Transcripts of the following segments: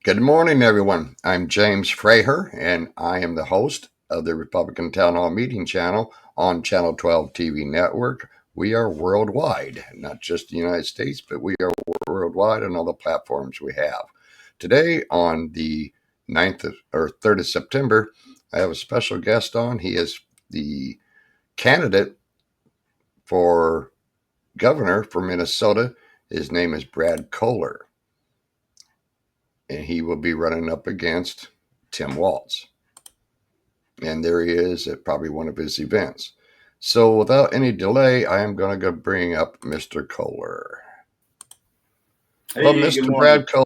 Good morning, everyone. I'm James Fraher, and I am the host of the Republican Town Hall Meeting Channel on Channel 12 TV network. We are worldwide, not just the United States, but we are worldwide on all the platforms we have. Today, on the 3rd of September, I have a special guest on. He is the candidate for governor for Minnesota. His name is Brad Kohler, and he will be running up against Tim Walz. And there he is at probably one of his events. So without any delay, I am going to go bring up Mr. Kohler. Hello, Hey, good Mr. morning. Brad Kohler.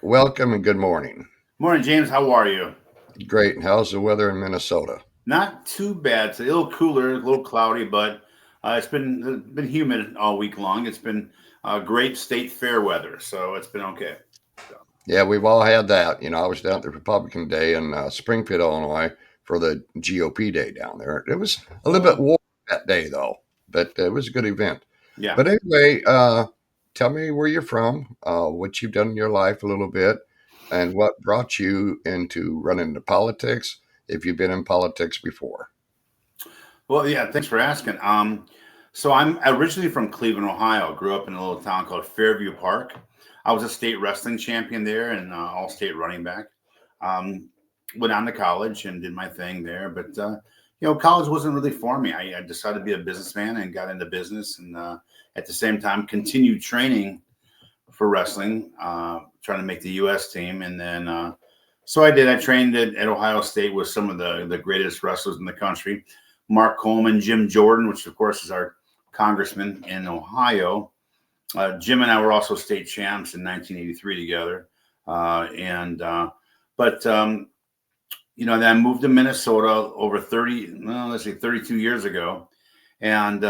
Welcome and good morning. Morning, James. How are you? Great. And how's the weather in Minnesota? Not too bad. It's a little cooler, a little cloudy, but it's been humid all week long. It's been great state fair weather, so it's been okay. Yeah, we've all had that. I was down at the Republican Day in Springfield, Illinois for the GOP Day down there. It was a little bit warm that day, though, but it was a good event. Yeah. But anyway, tell me where you're from, what you've done in your life a little bit, and what brought you into running into politics, if you've been in politics before. Well, yeah. Thanks for asking. So I'm originally from Cleveland, Ohio. Grew up in a little town called Fairview Park. I was a state wrestling champion there and all-state running back. Um, Went on to college and did my thing there, but college wasn't really for me. I decided to be a businessman and got into business, and at the same time continued training for wrestling, trying to make the U.S. team. And then, so I did. I trained at Ohio State with some of the greatest wrestlers in the country, Mark Coleman, Jim Jordan, which of course is our congressman in Ohio. Jim and I were also state champs in 1983 together. Then I moved to Minnesota over 32 years ago, and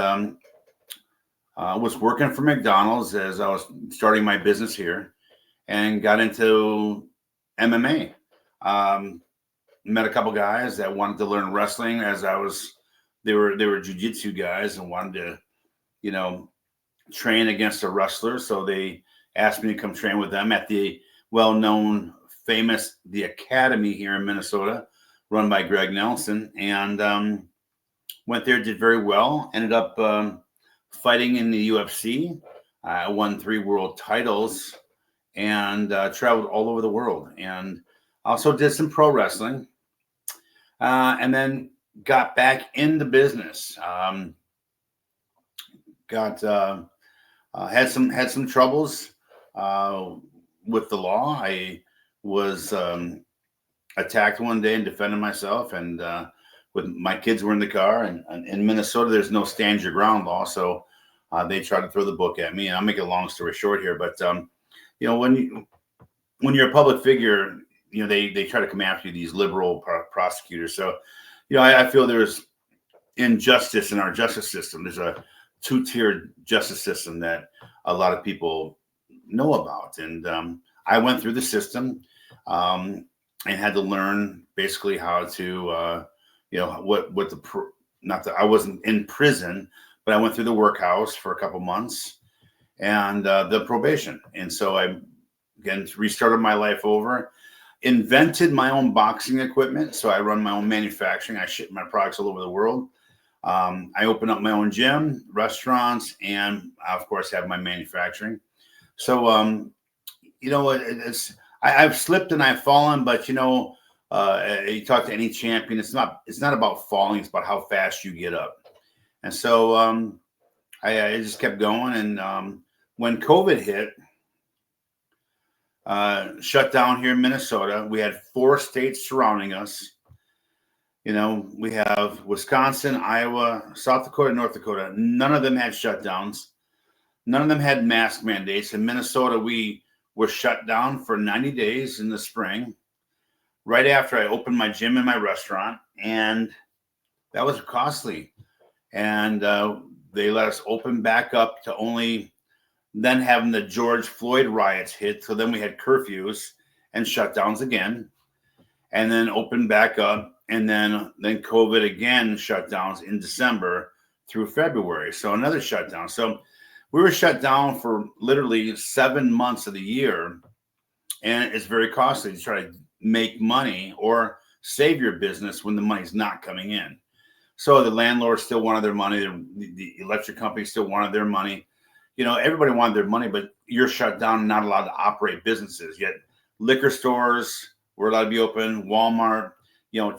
was working for McDonald's as I was starting my business here, and got into MMA. Met a couple guys that wanted to learn wrestling they were jiu-jitsu guys and wanted to, train against a wrestler. So they asked me to come train with them at the well-known, famous, the Academy here in Minnesota, run by Greg Nelson. And went there, did very well, ended up fighting in the UFC. I won 3 world titles and traveled all over the world, and also did some pro wrestling, and then got back into business. Had some troubles with the law. I was attacked one day and defended myself, and with my kids were in the car, and in Minnesota there's no stand your ground law, so they tried to throw the book at me. And I'll make a long story short here, but when you're a public figure, they try to come after you, these liberal prosecutors. So I feel there's injustice in our justice system. There's a 2-tiered justice system that a lot of people know about, and I went through the system and had to learn basically how to I wasn't in prison, but I went through the workhouse for a couple months and the probation. And so I, again, restarted my life over, invented my own boxing equipment. So I run my own manufacturing. I ship my products all over the world. I open up my own gym, restaurants, and I, of course, have my manufacturing. So, I've slipped and I've fallen, but you talk to any champion, it's not about falling, it's about how fast you get up. And so I just kept going. And when COVID hit, shut down here in Minnesota, we had 4 states surrounding us. We have Wisconsin, Iowa, South Dakota, North Dakota. None of them had shutdowns. None of them had mask mandates. In Minnesota, we were shut down for 90 days in the spring, right after I opened my gym and my restaurant. And that was costly. And they let us open back up to only then having the George Floyd riots hit. So then we had curfews and shutdowns again, and then opened back up. And then COVID again, shutdowns in December through February. So another shutdown. So we were shut down for literally 7 months of the year. and it's very costly to try to make money or save your business when the money's not coming in. So the landlords still wanted their money, the electric company still wanted their money. Everybody wanted their money, but you're shut down and not allowed to operate businesses. Yet liquor stores were allowed to be open, Walmart,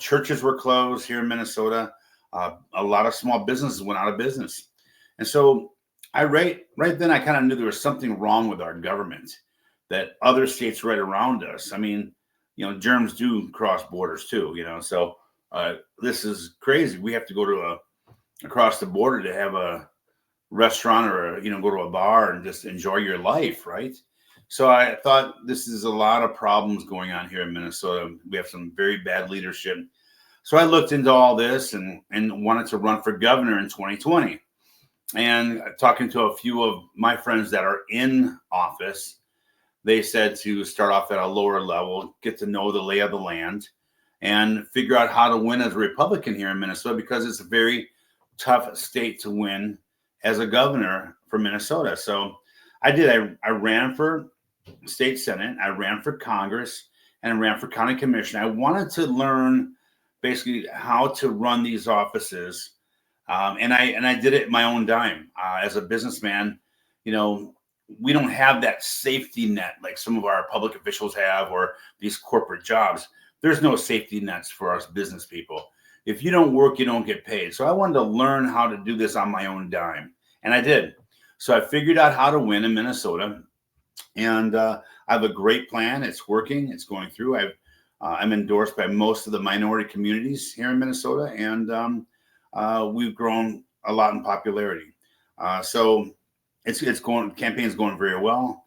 churches were closed here in Minnesota. A lot of small businesses went out of business. And so right then I kind of knew there was something wrong with our government, that other states right around us. I mean, germs do cross borders too, so this is crazy. We have to go to across the border to have a restaurant or go to a bar and just enjoy your life, right? So I thought this is a lot of problems going on here in Minnesota. We have some very bad leadership. So I looked into all this and wanted to run for governor in 2020. And talking to a few of my friends that are in office, they said to start off at a lower level, get to know the lay of the land, and figure out how to win as a Republican here in Minnesota, because it's a very tough state to win as a governor for Minnesota. So I did. I ran for state senate, I ran for Congress, and I ran for county commission. I wanted to learn basically how to run these offices, and I did it my own dime. As a businessman, we don't have that safety net like some of our public officials have, or these corporate jobs. There's no safety nets for us business people. If you don't work, you don't get paid. So I wanted to learn how to do this on my own dime, and I did. So I figured out how to win in Minnesota, and I have a great plan. It's working. It's going through. I'm endorsed by most of the minority communities here in Minnesota, and we've grown a lot in popularity. So it's going. Campaign's going very well.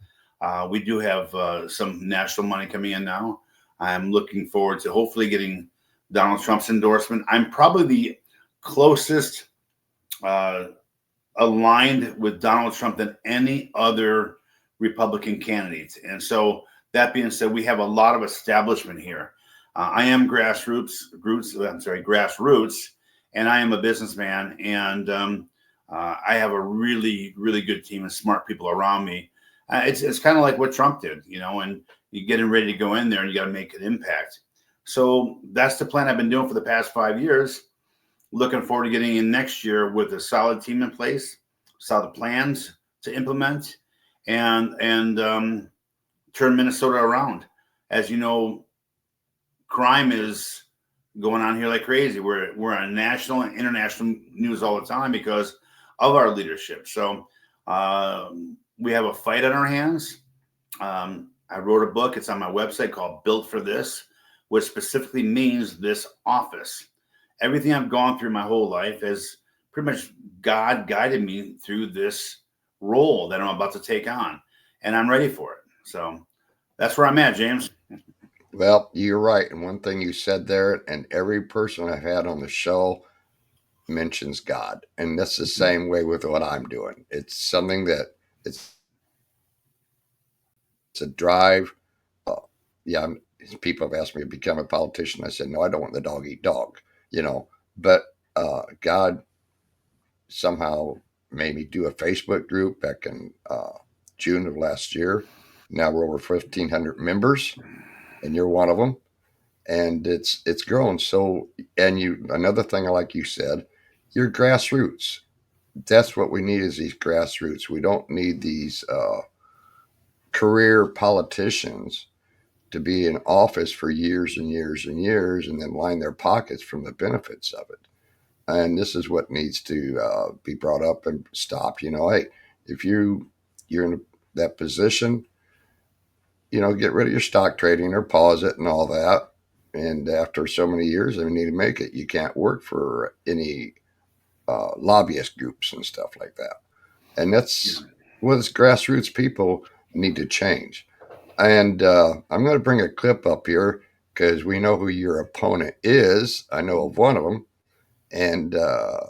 We do have some national money coming in now. I'm looking forward to hopefully getting Donald Trump's endorsement. I'm probably the closest aligned with Donald Trump than any other Republican candidate. And so that being said, we have a lot of establishment here. I am grassroots, and I am a businessman, and I have a really, really good team of smart people around me. It's kind of like what Trump did, and you're getting ready to go in there and you got to make an impact. So that's the plan I've been doing for the past 5 years. Looking forward to getting in next year with a solid team in place, solid plans to implement, and turn Minnesota around. As you know, crime is going on here like crazy. We're on national and international news all the time because of our leadership. So we have a fight on our hands. I wrote a book. It's on my website called Built for This, which specifically means this office. Everything I've gone through my whole life has pretty much God guided me through this role that I'm about to take on, and I'm ready for it. So that's where I'm at, James. Well, you're right. And one thing you said there, and every person I've had on the show mentions God. And that's the same way with what I'm doing. It's something that it's a drive. Yeah, people have asked me to become a politician. I said, no, I don't want the dog eat dog, you know. But God somehow made me do a Facebook group back in June of last year. Now we're over 1,500 members, and you're one of them. And it's grown. So, and you another thing, like you said, your grassroots. That's what we need, is these grassroots. We don't need these career politicians to be in office for years and years and years and then line their pockets from the benefits of it. And this is what needs to be brought up and stopped. Hey, if you're in that position, get rid of your stock trading or pause it and all that. And after so many years, they need to make it. You can't work for any lobbyist groups and stuff like that. And that's what us grassroots people need to change. And I'm going to bring a clip up here because we know who your opponent is. I know of one of them. And oh,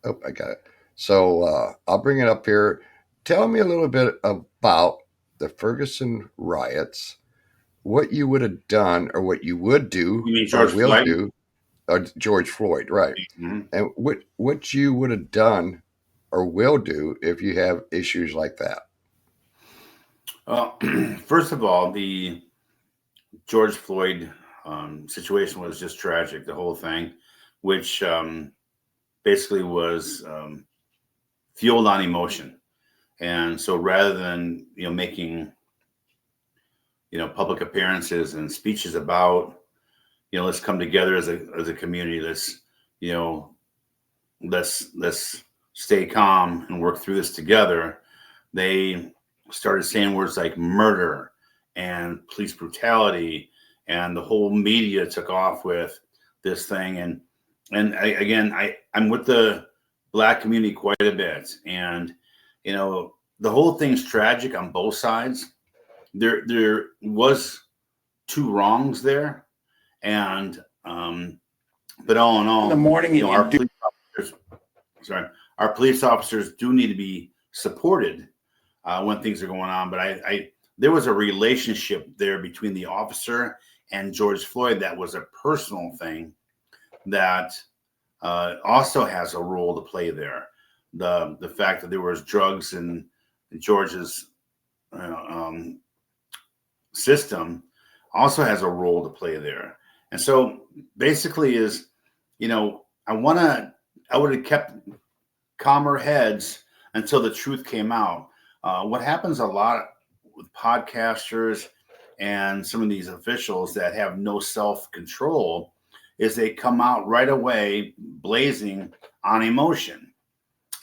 I got it. So I'll bring it up here. Tell me a little bit about the Ferguson riots, what you would have done or what you would do You mean or George will Floyd? do, or George Floyd, right? Mm-hmm. And what you would have done or will do if you have issues like that. Well, first of all, the George Floyd situation was just tragic. The whole thing, which basically was fueled on emotion, and so rather than making public appearances and speeches about let's come together as a community, you know let's stay calm and work through this together, they started saying words like murder and police brutality, and the whole media took off with this thing. I'm with the Black community quite a bit, and the whole thing's tragic on both sides. There was two wrongs there, and but all in In the all, morning, our police officers, sorry, our police officers do need to be supported when things are going on. But there was a relationship there between the officer and George Floyd that was a personal thing that also has a role to play there. The fact that there was drugs in George's system also has a role to play there. And so basically is, I would have kept calmer heads until the truth came out. What happens a lot with podcasters and some of these officials that have no self-control is they come out right away blazing on emotion.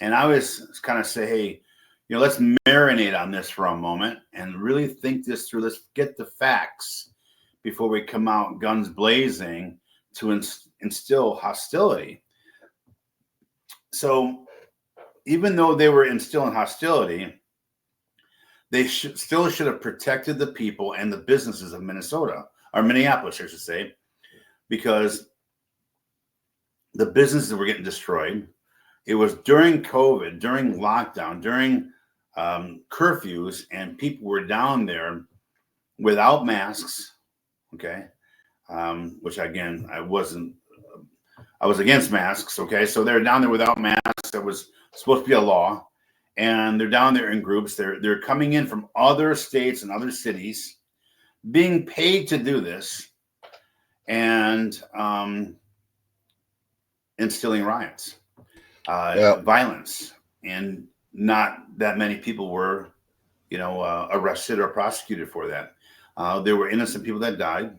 And I was kind of say, hey, let's marinate on this for a moment and really think this through. Let's get the facts before we come out guns blazing to instill hostility. So even though they were instilling hostility, they still should have protected the people and the businesses of Minnesota, or Minneapolis, I should say, because the businesses were getting destroyed. It was during COVID, during lockdown, during curfews, and people were down there without masks. Okay. Which again, I was against masks. Okay. So they're down there without masks. That was supposed to be a law. And they're down there in groups. They're coming in from other states and other cities, being paid to do this, and instilling riots, violence, and not that many people were, arrested or prosecuted for that. There were innocent people that died.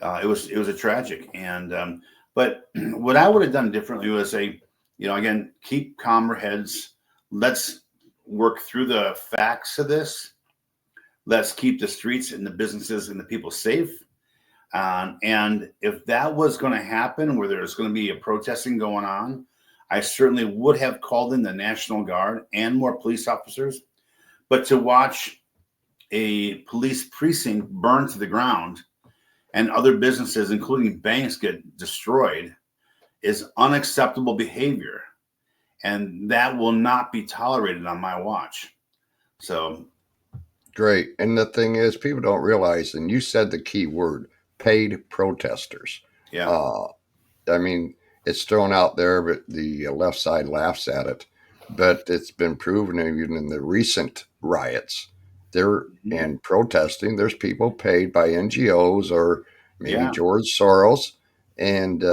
It was a tragic, and but what I would have done differently was say, again, keep calmer heads. Let's work through the facts of this. Let's keep the streets and the businesses and the people safe. And if that was going to happen, where there's going to be a protesting going on, I certainly would have called in the National Guard and more police officers. But to watch a police precinct burn to the ground and other businesses, including banks, get destroyed is unacceptable behavior. And that will not be tolerated on my watch. So. Great. And the thing is, people don't realize, and you said the key word, paid protesters. Yeah. I mean, it's thrown out there, but the left side laughs at it. But it's been proven even in the recent riots, and protesting, there's people paid by NGOs or maybe George Soros. And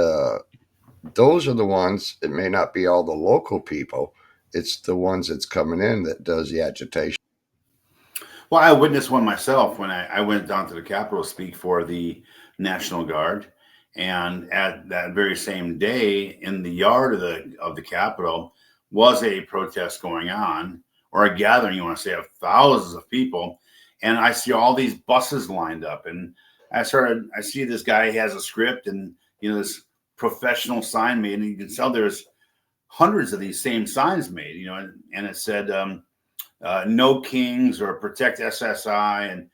those are the ones, it may not be all the local people, it's the ones that's coming in that does the agitation. Well, I witnessed one myself when I went down to the Capitol to speak for the National Guard. And at that very same day, in the yard of the Capitol, was a protest going on, or a gathering, you want to say, of thousands of people. And I see all these buses lined up. And I see this guy has a script and, this professional sign made. And you can tell there's hundreds of these same signs made, and it said, no kings or protect SSI. And,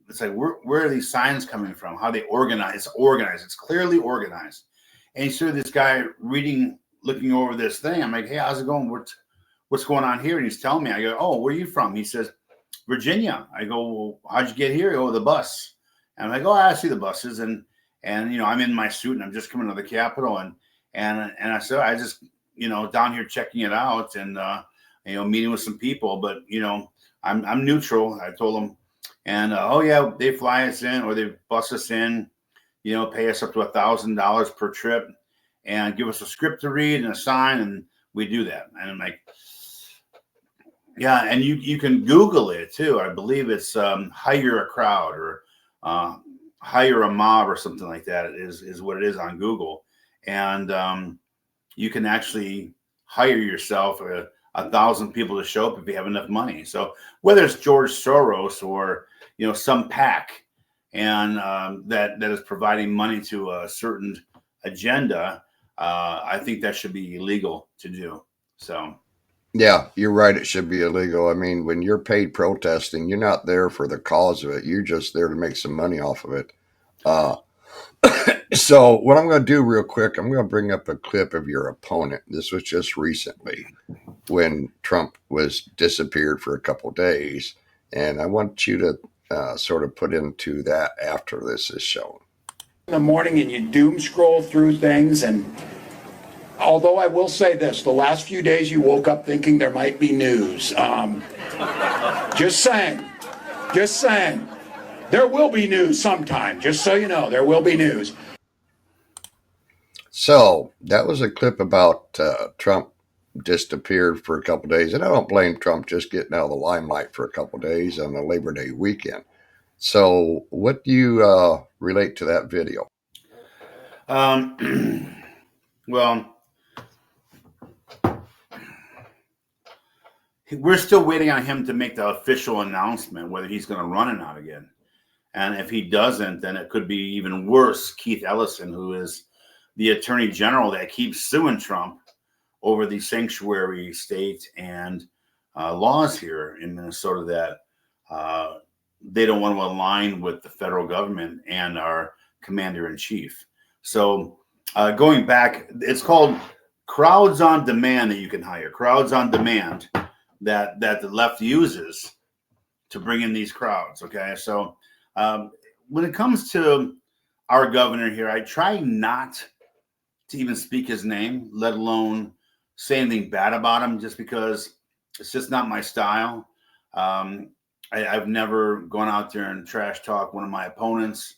it's like, where are these signs coming from? How they organize? It's organized. It's clearly organized. And you see this guy looking over this thing. I'm like, hey, how's it going? What's going on here? And he's telling me, I go, oh, where are you from? He says, Virginia. I go, well, how'd you get here? Oh, the bus. And I'm like, oh, I see the buses. And I'm in my suit and I'm just coming to the Capitol. And I said, I just, down here checking it out and, meeting with some people. But, I'm neutral. I told them, and oh yeah, they fly us in or they bus us in, pay us up to $1,000 per trip, and give us a script to read and a sign, and we do that. And I'm like, yeah, and you can Google it too. I believe it's hire a crowd or hire a mob or something like that. Is what it is on Google, and you can actually hire yourself 1,000 people to show up if you have enough money. So whether it's George Soros or some PAC, and that is providing money to a certain agenda, I think that should be illegal to do. So. Yeah, you're right. It should be illegal. I mean, when you're paid protesting, you're not there for the cause of it. You're just there to make some money off of it. Uh, so, what I'm going to do real quick, I'm going to bring up a clip of your opponent. This was just recently when Trump was disappeared for a couple of days, and I want you to sort of put into that after this is shown. In the morning, and you doom scroll through things, and although I will say this, the last few days you woke up thinking there might be news. Just saying. There will be news sometime, just so you know, there will be news. So that was a clip about Trump disappeared for a couple of days, and I don't blame Trump just getting out of the limelight for a couple of days on the Labor Day weekend. So, what do you relate to that video? Well, we're still waiting on him to make the official announcement whether he's going to run or not again. And if he doesn't, then it could be even worse. Keith Ellison, who is the attorney general that keeps suing Trump over the sanctuary state and laws here in Minnesota that they don't want to align with the federal government and our commander in chief. So going back, it's called crowds on demand that you can hire. Crowds on demand that the left uses to bring in these crowds. Okay, so when it comes to our governor here, I try not to even speak his name, let alone say anything bad about him, just because it's just not my style. I've never gone out there and trash talk one of my opponents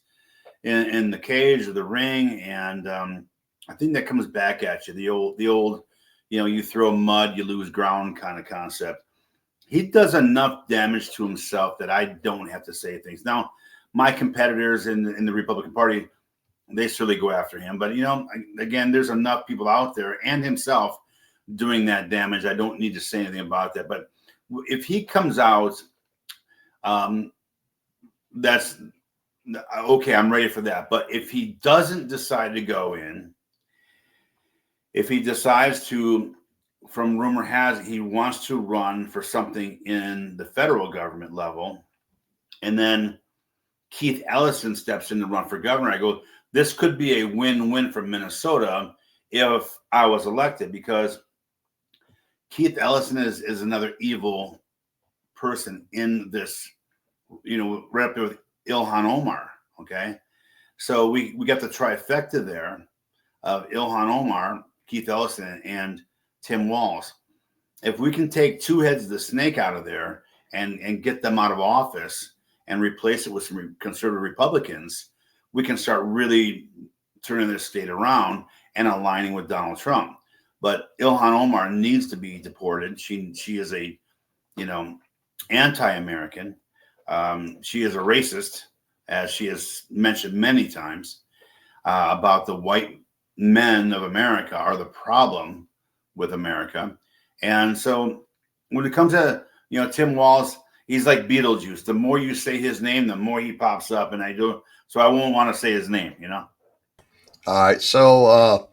in the cage or the ring, and I think that comes back at you. The old, you throw mud, you lose ground kind of concept. He does enough damage to himself that I don't have to say things. Now, my competitors in the Republican Party, they certainly go after him. But, again, there's enough people out there and himself doing that damage. I don't need to say anything about that. But if he comes out, that's okay. I'm ready for that. But if he doesn't decide to go in, if he decides to, from rumor has it, he wants to run for something in the federal government level, and then Keith Ellison steps in to run for governor, I go, this could be a win-win for Minnesota if I was elected, because Keith Ellison is another evil person in this, right up there with Ilhan Omar. Okay. So we got the trifecta there of Ilhan Omar, Keith Ellison, and Tim Walz. If we can take two heads of the snake out of there and get them out of office and replace it with some conservative Republicans, we can start really turning this state around and aligning with Donald Trump. But Ilhan Omar needs to be deported. She is a, anti-American. She is a racist, as she has mentioned many times, about the white men of America are the problem with America. And so when it comes to, Tim Walz, he's like Beetlejuice. The more you say his name, the more he pops up. And so I won't want to say his name, All right. So,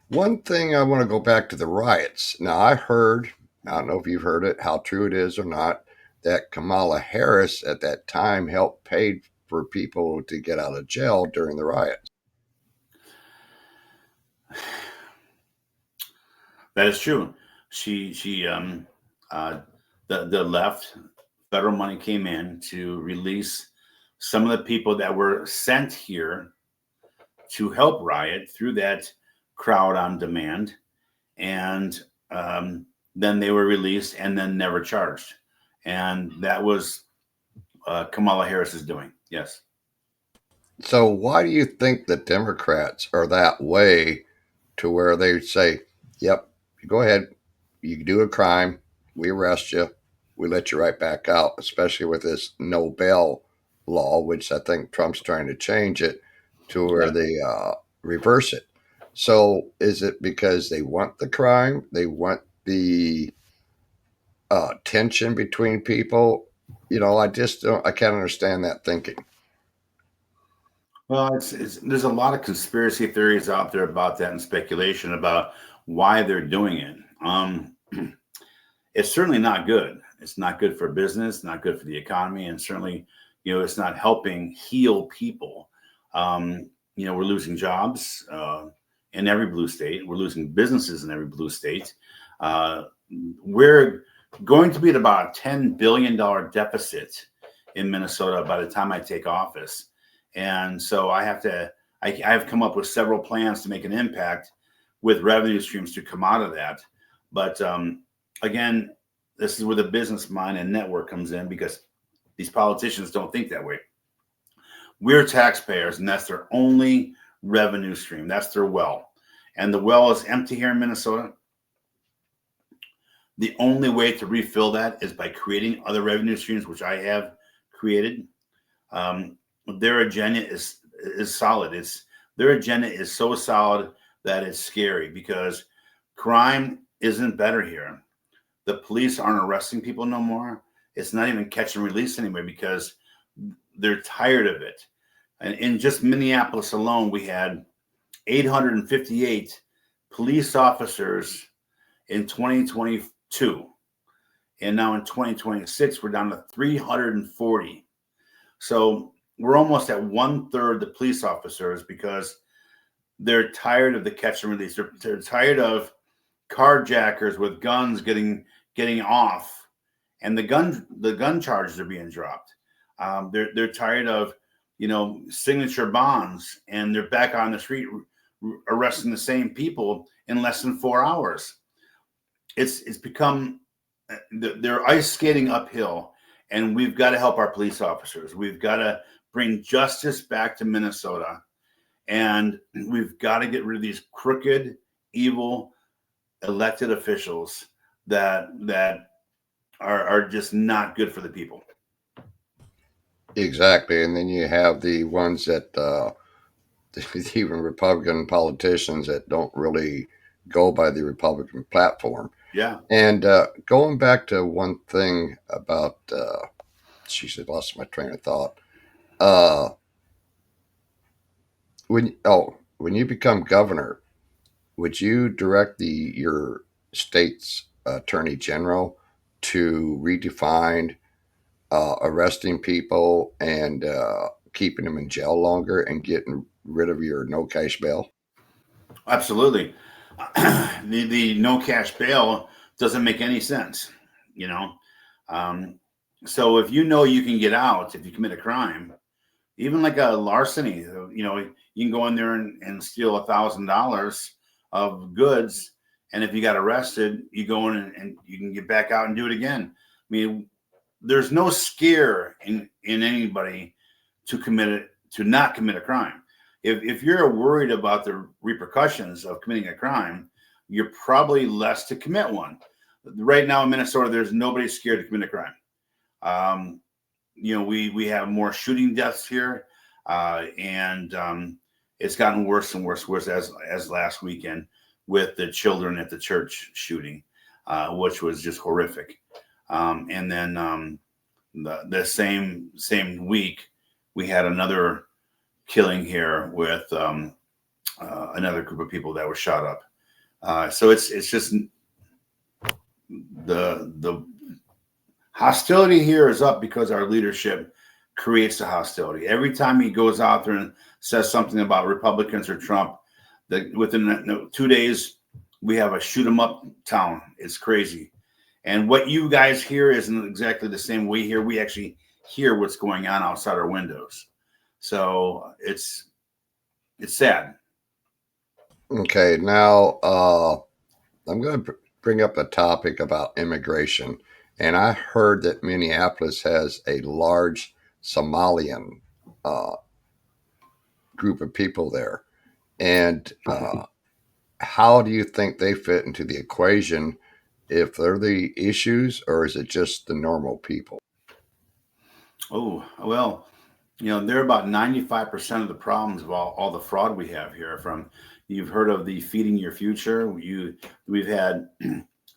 one thing I want to go back to the riots. Now, I don't know if you've heard it, how true it is or not, that Kamala Harris at that time helped pay for people to get out of jail during the riots. That is true. The left, federal money came in to release some of the people that were sent here to help riot through that crowd on demand, and then they were released and then never charged. and that was Kamala Harris is doing. Yes. So why do you think the Democrats are that way to where they say, "Yep, you go ahead, you do a crime, we arrest you, we let you right back out," especially with this no bail law, which I think Trump's trying to change it to where Yeah. they reverse it. So is it because they want the crime? They want the tension between people? I just don't, I can't understand that thinking. Well, there's a lot of conspiracy theories out there about that and speculation about why they're doing it. It's certainly not good. It's not good for business, not good for the economy, and certainly, it's not helping heal people. We're losing jobs in every blue state. We're losing businesses in every blue state. Uh, we're going to be at about a $10 billion deficit in Minnesota by the time I take office. And so I have come up with several plans to make an impact with revenue streams to come out of that. But again, this is where the business mind and network comes in, because these politicians don't think that way. We're taxpayers, and that's their only revenue stream. That's their well. And the well is empty here in Minnesota. The only way to refill that is by creating other revenue streams, which I have created. Their agenda is solid. Their agenda is so solid that it's scary, because crime isn't better here. The police aren't arresting people no more. It's not even catch and release anymore, because they're tired of it. And in just Minneapolis alone, we had 858 police officers in 2022. And now in 2026, we're down to 340. So we're almost at 1/3 the police officers, because they're tired of the catch and release. They're tired of carjackers with guns getting off, and the gun charges are being dropped. They're tired of signature bonds, and they're back on the street arresting the same people in less than 4 hours. It's become, they're ice skating uphill, and we've got to help our police officers. We've got to bring justice back to Minnesota, and we've got to get rid of these crooked, evil elected officials that are just not good for the people. Exactly. And then you have the ones that, even Republican politicians that don't really go by the Republican platform. Yeah. And going back to one thing about, I lost my train of thought. Uh, when you become governor, would you direct your state's attorney general to redefine arresting people and keeping them in jail longer and getting rid of your no cash bail? Absolutely. The no cash bail doesn't make any sense, you know. So if you can get out if you commit a crime, even like a larceny, you can go in there and steal $1,000 of goods, and if you got arrested, you go in and you can get back out and do it again. I mean, there's no scare in anybody to not commit a crime. If you're worried about the repercussions of committing a crime, you're probably less to commit one. Right now in Minnesota, there's nobody scared to commit a crime. We have more shooting deaths here, and it's gotten worse and worse as last weekend with the children at the church shooting, which was just horrific. And then the same week, we had another killing here with another group of people that were shot up. So it's just the hostility here is up because our leadership creates the hostility. Every time he goes out there and says something about Republicans or Trump, that within 2 days we have a shoot 'em up town. It's crazy. And what you guys hear isn't exactly the same we hear. We actually hear what's going on outside our windows. So it's sad. Okay, now I'm going to bring up a topic about immigration. And I heard that Minneapolis has a large Somalian uh, group of people there. And how do you think they fit into the equation? If they're the issues, or is it just the normal people? Oh, well, they're about 95% of the problems of all the fraud we have here. From You've heard of the feeding your future. We've had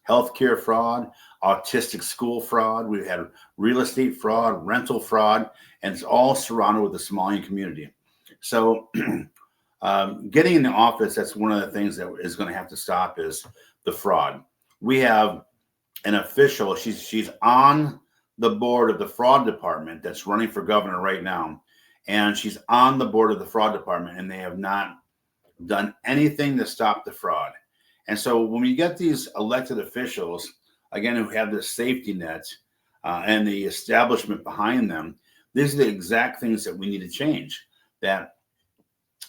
healthcare fraud, autistic school fraud. We've had real estate fraud, rental fraud, and it's all surrounded with the Somalian community. So, getting in the office, that's one of the things that is going to have to stop is the fraud. We have an official. She's on the board of the fraud department that's running for governor right now, and she's on the board of the fraud department, and they have not done anything to stop the fraud. And so when we get these elected officials, again, who have the safety net and the establishment behind them, these are the exact things that we need to change. That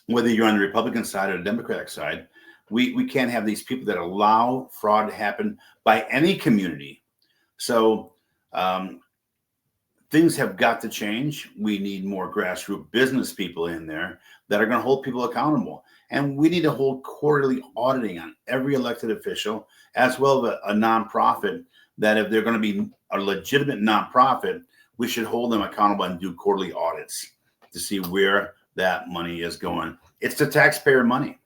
whether you're on the Republican side or the Democratic side, we can't have these people that allow fraud to happen by any community. So things have got to change. We need more grassroots business people in there that are going to hold people accountable. And we need to hold quarterly auditing on every elected official, as well as a nonprofit, that if they're going to be a legitimate nonprofit, we should hold them accountable and do quarterly audits to see where that money is going. It's the taxpayer money.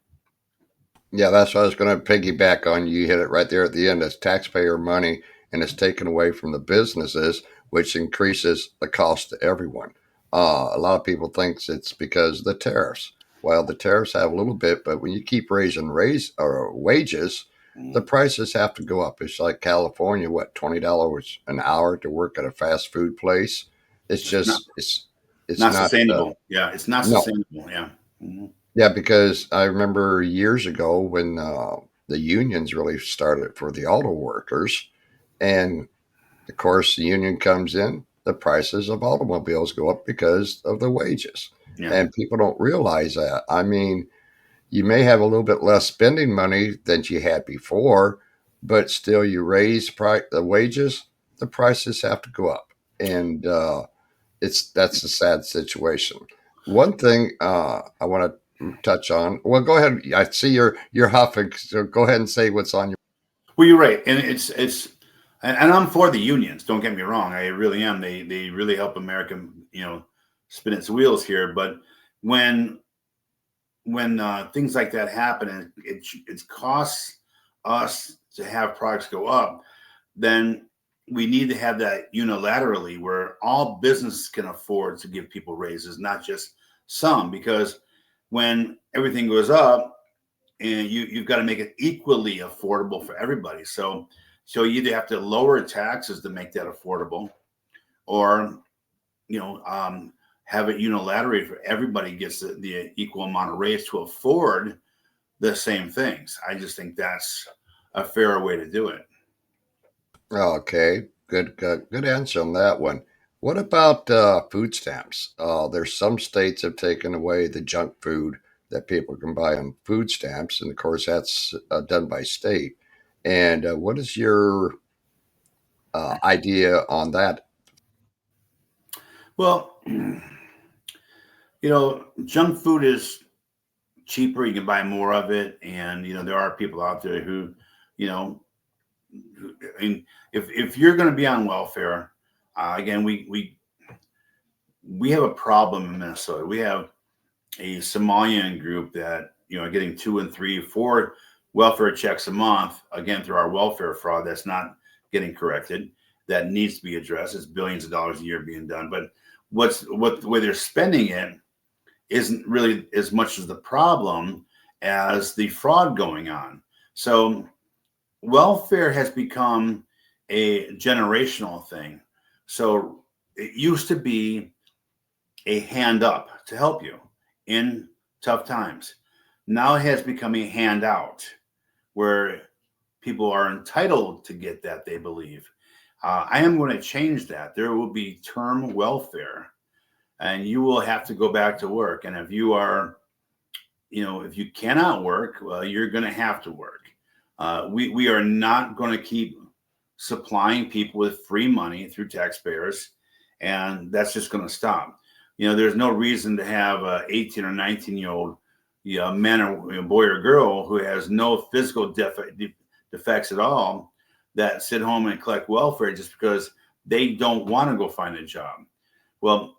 Yeah, that's what I was going to piggyback on. You hit it right there at the end. It's taxpayer money, and it's taken away from the businesses, which increases the cost to everyone. A lot of people think it's because of the tariffs. Well, the tariffs have a little bit, but when you keep raising wages, the prices have to go up. It's like California, what, $20 an hour to work at a fast food place? It's It's not just it's not not sustainable. Yeah, it's not no. sustainable. Yeah. Mhm. Yeah, because I remember years ago when the unions really started for the auto workers, and of course the union comes in, the prices of automobiles go up because of the wages, Yeah. and people don't realize that. I mean, you may have a little bit less spending money than you had before, but still, you raise the wages, the prices have to go up, and that's a sad situation. One thing I want to touch on. Well, go ahead. I see you're huffing, so go ahead and say what's on your. Well, you're right, and and I'm for the unions. Don't get me wrong, I really am. They really help America, spin its wheels here. But when things like that happen, and it costs us to have products go up, then we need to have that unilaterally where all businesses can afford to give people raises, not just some, because when everything goes up, and you've got to make it equally affordable for everybody. So you either have to lower taxes to make that affordable, or have it unilaterally for everybody gets the equal amount of raise to afford the same things. I just think that's a fairer way to do it. Okay, good answer on that one. What about food stamps? There's some states have taken away the junk food that people can buy on food stamps, and of course that's done by state. And what is your idea on that? Well, junk food is cheaper. You can buy more of it, and there are people out there who, you know, I mean, if you're going to be on welfare, again, we have a problem in Minnesota. We have a Somalian group that are getting 2 and 3, 4 welfare checks a month, again through our welfare fraud that's not getting corrected. That needs to be addressed. It's billions of dollars a year being done, but the way they're spending it isn't really as much as the problem as the fraud going on. So welfare has become a generational thing. So it used to be a hand up to help you in tough times. Now it has become a handout where people are entitled to get that, they believe. I am going to change that. There will be term welfare, and you will have to go back to work. And if you are, if you cannot work, well, you're going to have to work. We are not going to keep supplying people with free money through taxpayers, and that's just going to stop. There's no reason to have a 18 or 19-year-old man or boy or girl who has no physical defects at all that sit home and collect welfare just because they don't want to go find a job. Well,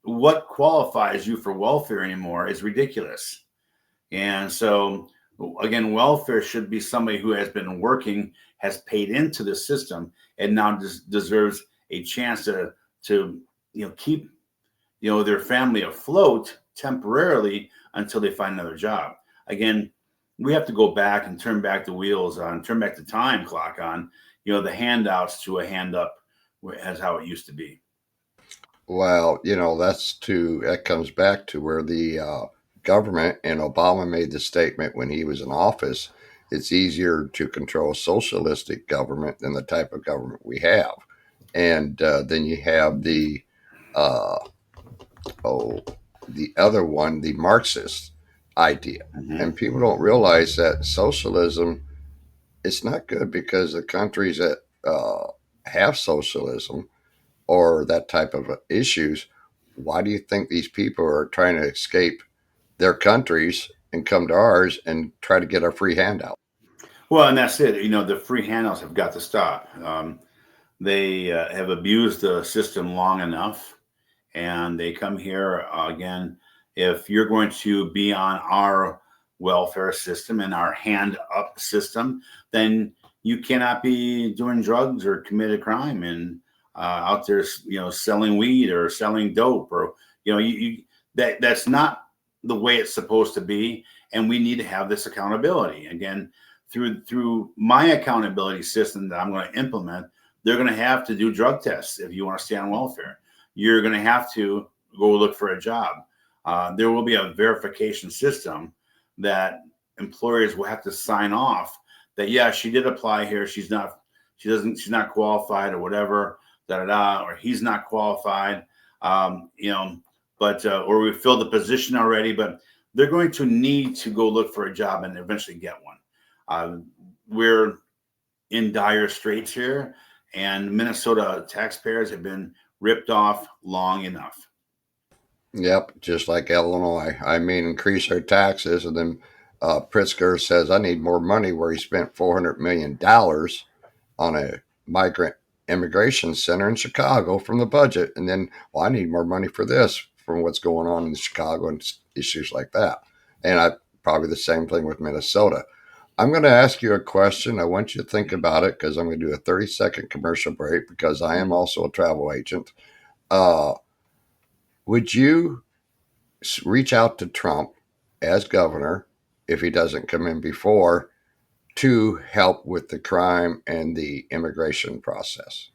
what qualifies you for welfare anymore is ridiculous. And so, again, welfare should be somebody who has been working, has paid into the system, and now deserves a chance to keep their family afloat temporarily until they find another job. Again, we have to go back and turn back the wheels on, turn back the time clock on, the handouts to a hand up as how it used to be. Well, that comes back to where the government, and Obama made the statement when he was in office, it's easier to control socialistic government than the type of government we have. And then you have uh, the other one, the Marxist idea. Mm-hmm. And people don't realize that socialism, it's not good, because the countries that have socialism or that type of issues, why do you think these people are trying to escape their countries and come to ours and try to get a free handout? Well, and that's it. The free handouts have got to stop. They have abused the system long enough, and they come here again. If you're going to be on our welfare system and our hand up system, then you cannot be doing drugs or committed crime and out there, selling weed or selling dope, or that's not the way it's supposed to be. And we need to have this accountability again through my accountability system that I'm going to implement. They're going to have to do drug tests if you want to stay on welfare. You're going to have to go look for a job. There will be a verification system that employers will have to sign off that, yeah, she did apply here. She's not qualified or whatever, or he's not qualified, or we filled the position already, but they're going to need to go look for a job and eventually get one. We're in dire straits here, and Minnesota taxpayers have been ripped off long enough. Yep, just like Illinois. I mean, increase our taxes, and then Pritzker says, I need more money, where he spent $400 million on a migrant immigration center in Chicago from the budget. And then, well, I need more money for this from what's going on in Chicago and issues like that. And probably the same thing with Minnesota. I'm going to ask you a question. I want you to think about it, because I'm going to do a 30-second commercial break, because I am also a travel agent. Would you reach out to Trump as governor, if he doesn't come in before, to help with the crime and the immigration process?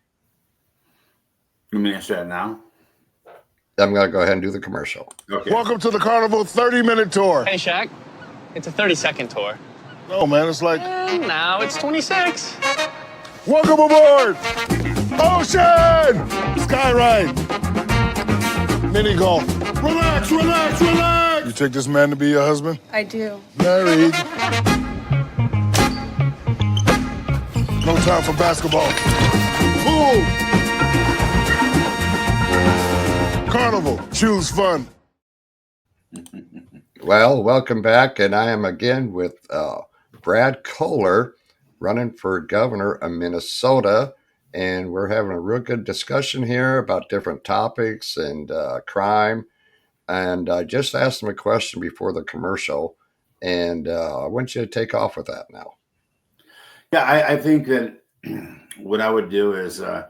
You mean answer that now? I'm going to go ahead and do the commercial. Okay. Welcome to the Carnival 30-minute tour. Hey, Shaq. It's a 30-second tour. No, man, it's like... Now it's 26. Welcome aboard! Ocean! Skyride! Mini golf. Relax, relax, relax! You take this man to be your husband? I do. Married. No time for basketball. Pool! Carnival. Choose fun. Well, welcome back. And I am again with Brad Kohler, running for governor of Minnesota. And we're having a real good discussion here about different topics and crime. And I just asked him a question before the commercial, and I want you to take off with that now. Yeah, I think that what I would do is, I'd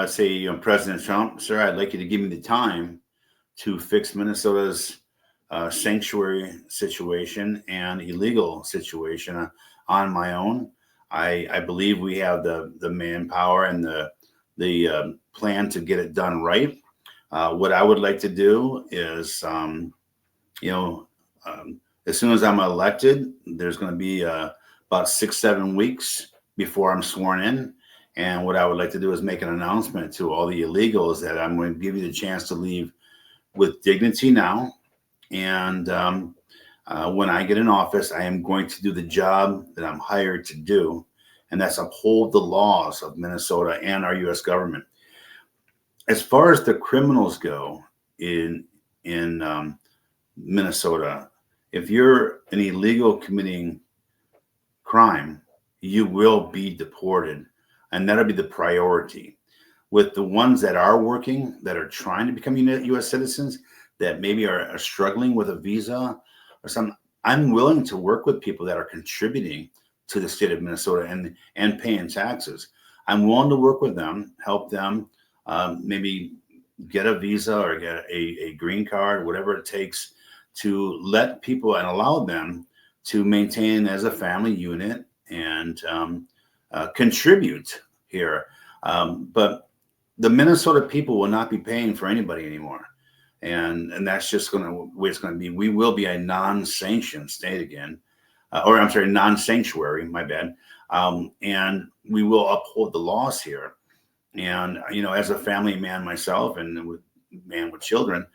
say, President Trump, sir, I'd like you to give me the time to fix Minnesota's sanctuary situation and illegal situation on my own. I believe we have the manpower and the plan to get it done right. What I would like to do is, as soon as I'm elected, there's going to be about 6-7 weeks before I'm sworn in. And what I would like to do is make an announcement to all the illegals that I'm going to give you the chance to leave with dignity now. And when I get in office, I am going to do the job that I'm hired to do. and that's uphold the laws of Minnesota and our U.S. government. As far as the criminals go in Minnesota, if you're an illegal committing crime, you will be deported, and that'll be the priority. With the ones that are working, that are trying to become U.S. citizens, that maybe are struggling with a visa or something, I'm willing to work with people that are contributing to the state of Minnesota and paying taxes. I'm willing to work with them, help them maybe get a visa or get a green card, whatever it takes to let people and allow them to maintain as a family unit and contribute here. But the Minnesota people will not be paying for anybody anymore. And that's just going to way it's going to be. We will be a non-sanctioned state again, or I'm sorry, non-sanctuary, my bad. And we will uphold the laws here. And, as a family man myself and man with children,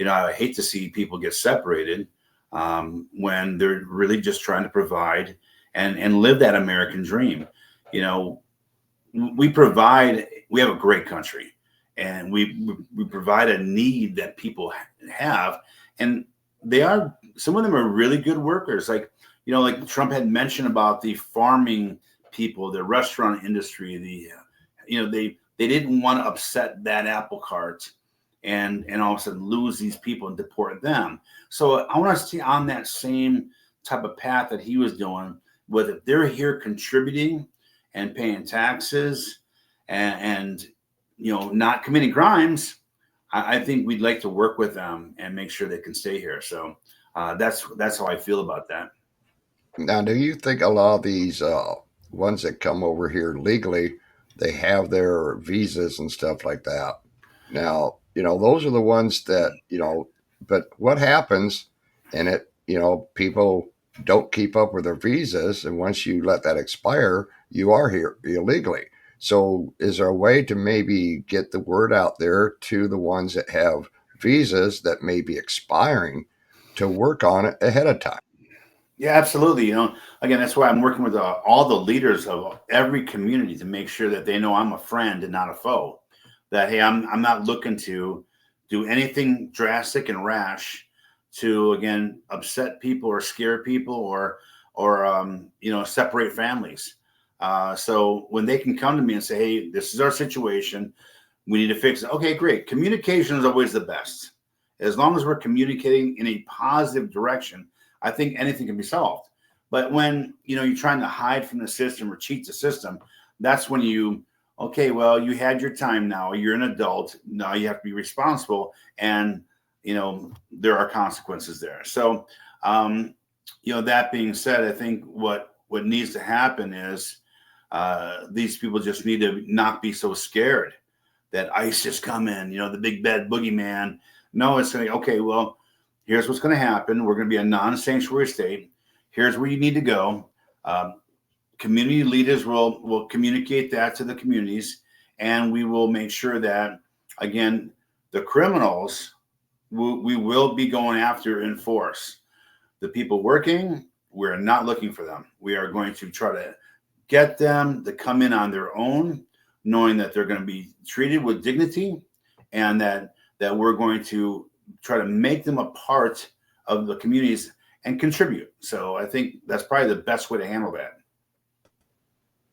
I hate to see people get separated when they're really just trying to provide and live that American dream. We have a great country, and we provide a need that people have, and some of them are really good workers. Like Trump had mentioned about the farming people, the restaurant industry, they didn't want to upset that apple cart and all of a sudden lose these people and deport them. So I want to see on that same type of path that he was doing, with if they're here contributing and paying taxes and not committing crimes, I think we'd like to work with them and make sure they can stay here. So that's how I feel about that. Now, do you think a lot of these ones that come over here legally, they have their visas and stuff like that? Now, those are the ones that, but what happens, and people don't keep up with their visas, and once you let that expire, you are here illegally. So is there a way to maybe get the word out there to the ones that have visas that may be expiring to work on it ahead of time? Yeah, absolutely. Again, that's why I'm working with all the leaders of every community to make sure that they know I'm a friend and not a foe. That, hey, I'm not looking to do anything drastic and rash to, again, upset people or scare people or separate families. So when they can come to me and say, hey, this is our situation, we need to fix it. Okay, great. Communication is always the best. As long as we're communicating in a positive direction, I think anything can be solved. But when you're trying to hide from the system or cheat the system, that's when you had your time now. You're an adult. Now you have to be responsible, and there are consequences there. So that being said, I think what needs to happen is these people just need to not be so scared that ICE is coming, the big bad boogeyman. No, it's going to be, okay, well, here's what's going to happen. We're going to be a non-sanctuary state. Here's where you need to go. Community leaders will communicate that to the communities, and we will make sure that, again, the criminals we will be going after in force. The people working, we're not looking for them. We are going to try to get them to come in on their own, knowing that they're going to be treated with dignity, and that we're going to try to make them a part of the communities and contribute. So I think that's probably the best way to handle that.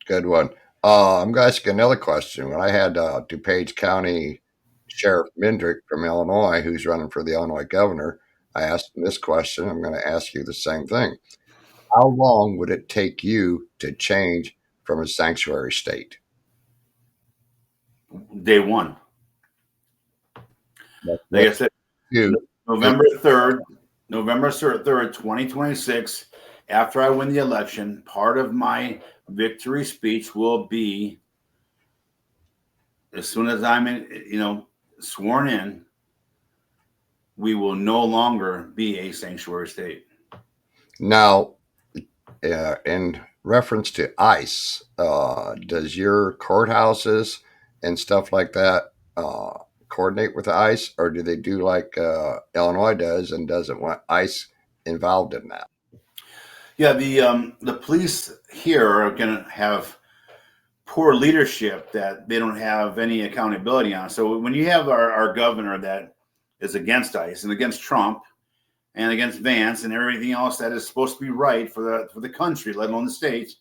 Good one. I'm going to ask you another question. When I had DuPage County Sheriff Mindrick from Illinois, who's running for the Illinois governor, I asked him this question. I'm going to ask you the same thing. How long would it take you to change from a sanctuary state? Day one. Like I said, You, November 3rd, 2026, after I win the election, part of my victory speech will be, as soon as I'm sworn in, we will no longer be a sanctuary state. Now, in reference to ICE, does your courthouses and stuff like that coordinate with ICE, or do they do like Illinois does and doesn't want ICE involved in that? Yeah, the police here are going to have poor leadership that they don't have any accountability on. So when you have our governor that is against ICE and against Trump and against Vance and everything else that is supposed to be right for the country, let alone the states,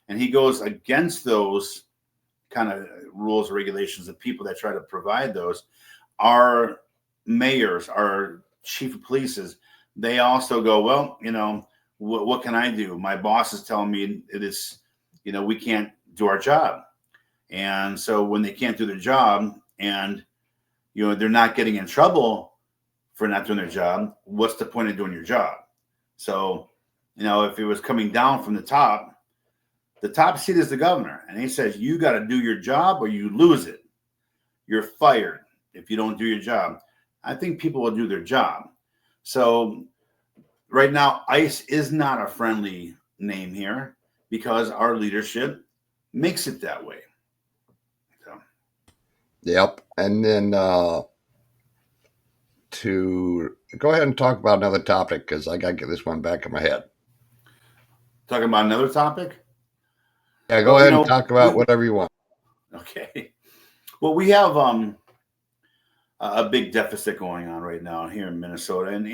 and he goes against those kind of rules or regulations, the people that try to provide those, our mayors, our chief of polices, they also go, well, what can I do? My boss is telling me it is, we can't do our job. And so when they can't do their job and, they're not getting in trouble for not doing their job, what's the point of doing your job? So, if it was coming down from the top seat is the governor. And he says, you got to do your job or you lose it. You're fired if you don't do your job. I think people will do their job. So right now, ICE is not a friendly name here because our leadership makes it that way. So. Yep. And then to go ahead and talk about another topic because I got to get this one back in my head. Talking about another topic? Yeah, go ahead and talk about whatever you want. Okay. Well, we have a big deficit going on right now here in Minnesota. And,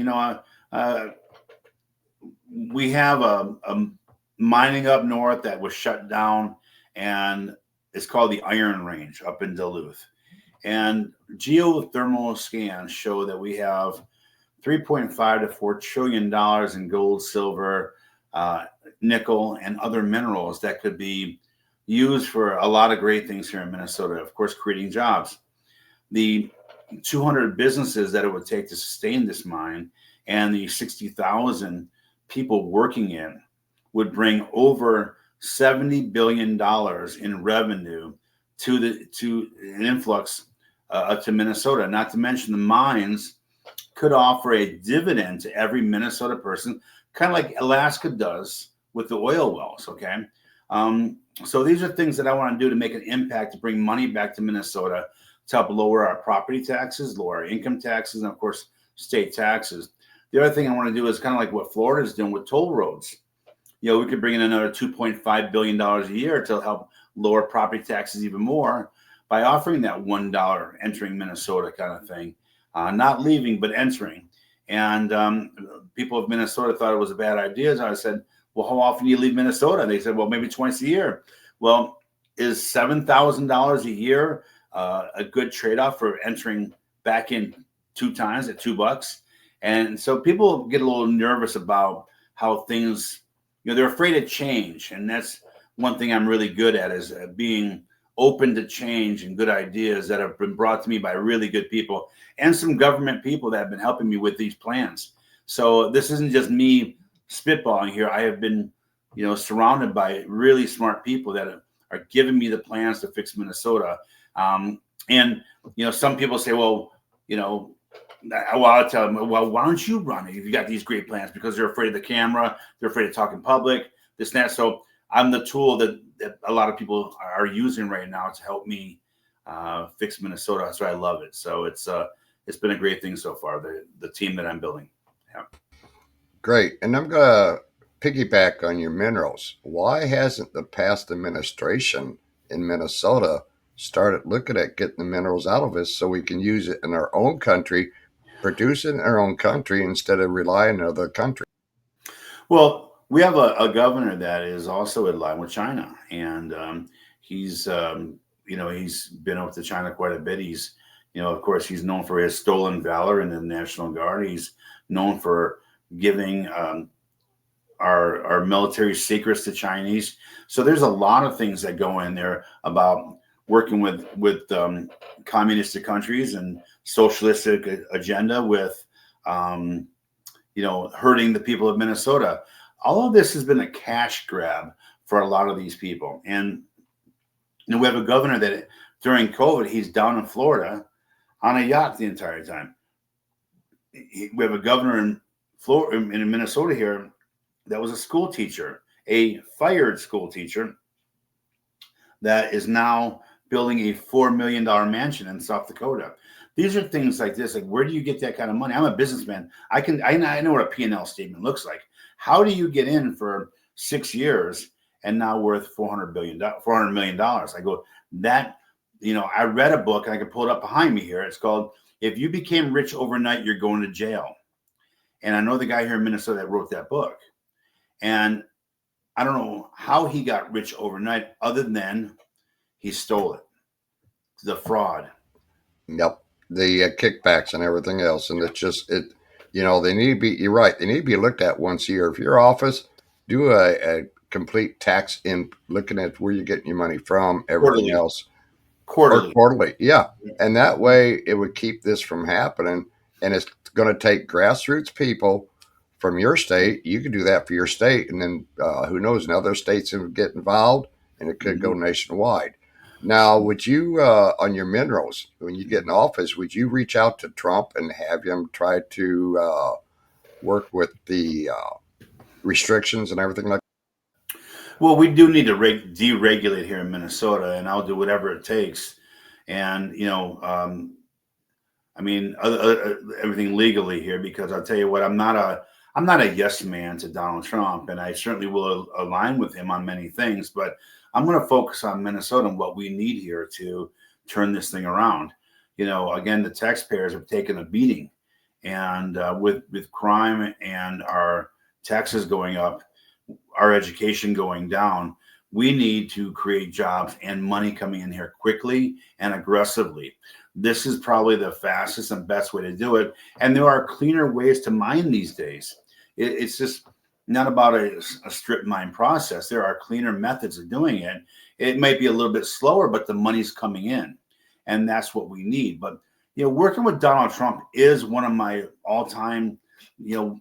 we have a mining up north that was shut down, and it's called the Iron Range up in Duluth. And geothermal scans show that we have $3.5 to $4 trillion in gold, silver, nickel, and other minerals that could be used for a lot of great things here in Minnesota, of course, creating jobs. The 200 businesses that it would take to sustain this mine and the 60,000 people working in would bring over $70 billion in revenue to an influx to Minnesota. Not to mention the mines could offer a dividend to every Minnesota person, kind of like Alaska does with the oil wells. Okay. So these are things that I want to do to make an impact, to bring money back to Minnesota, to help lower our property taxes, lower our income taxes, and of course, state taxes. The other thing I want to do is kind of like what Florida's doing with toll roads. We could bring in another $2.5 billion a year to help lower property taxes even more by offering that $1 entering Minnesota kind of thing, not leaving, but entering. And people of Minnesota thought it was a bad idea. So I said, well, how often do you leave Minnesota? And they said, well, maybe twice a year. Well, is $7,000 a year a good trade-off for entering back in 2 times at $2? And so people get a little nervous about how things, they're afraid of change. And that's one thing I'm really good at, is being open to change and good ideas that have been brought to me by really good people and some government people that have been helping me with these plans. So this isn't just me spitballing here. I have been, surrounded by really smart people that are giving me the plans to fix Minnesota. And some people say, well, I'll tell them, well, why don't you run it if you got these great plans? Because they're afraid of the camera, they're afraid of talking in public, this and that. So I'm the tool that a lot of people are using right now to help me fix Minnesota. So I love it. So it's been a great thing so far, the team that I'm building. Yeah. Great. And I'm going to piggyback on your minerals. Why hasn't the past administration in Minnesota started looking at getting the minerals out of us so we can use it in our own country, produce it in our own country instead of relying on other countries? Well, we have a governor that is also in line with China, and he's been over to China quite a bit. He's, of course, he's known for his stolen valor in the National Guard. He's known for giving our military secrets to Chinese. So there's a lot of things that go in there about working with communistic countries and socialistic agenda with, hurting the people of Minnesota. All of this has been a cash grab for a lot of these people. And we have a governor that during COVID, he's down in Florida on a yacht the entire time. We have a governor in Minnesota here that was a school teacher, a fired school teacher, that is now building a $4 million mansion in South Dakota. These are things like this. Like, where do you get that kind of money? I'm a businessman. I know what a P&L statement looks like. How do you get in for 6 years and now worth $400 million. I go, that, I read a book, and I can pull it up behind me here. It's called If You Became Rich Overnight, You're Going to Jail. And I know the guy here in Minnesota that wrote that book. And I don't know how he got rich overnight other than he stole it. The fraud. Yep. The kickbacks and everything else. And it's just, they need to be, you're right, they need to be looked at once a year. If your office, do a complete tax in looking at where you're getting your money from, everything Quarterly. else. Quarterly. Or quarterly. Yeah. And that way it would keep this from happening. And it's going to take grassroots people from your state. You could do that for your state. And then who knows, in other states would get involved, and it could go nationwide. Now, would you, on your minerals, when you get in office, would you reach out to Trump and have him try to work with the restrictions and everything like that? Well, we do need to deregulate here in Minnesota, and I'll do whatever it takes. And, everything legally here, because I'll tell you what, I'm not a yes man to Donald Trump, and I certainly will align with him on many things, but I'm going to focus on Minnesota and what we need here to turn this thing around. Again, the taxpayers have taken a beating, and with crime and our taxes going up, our education going down, we need to create jobs and money coming in here quickly and aggressively. This is probably the fastest and best way to do it. And there are cleaner ways to mine these days. It's just not about a strip mine process. There are cleaner methods of doing it. It might be a little bit slower, but the money's coming in. And that's what we need. But, working with Donald Trump is one of my all-time,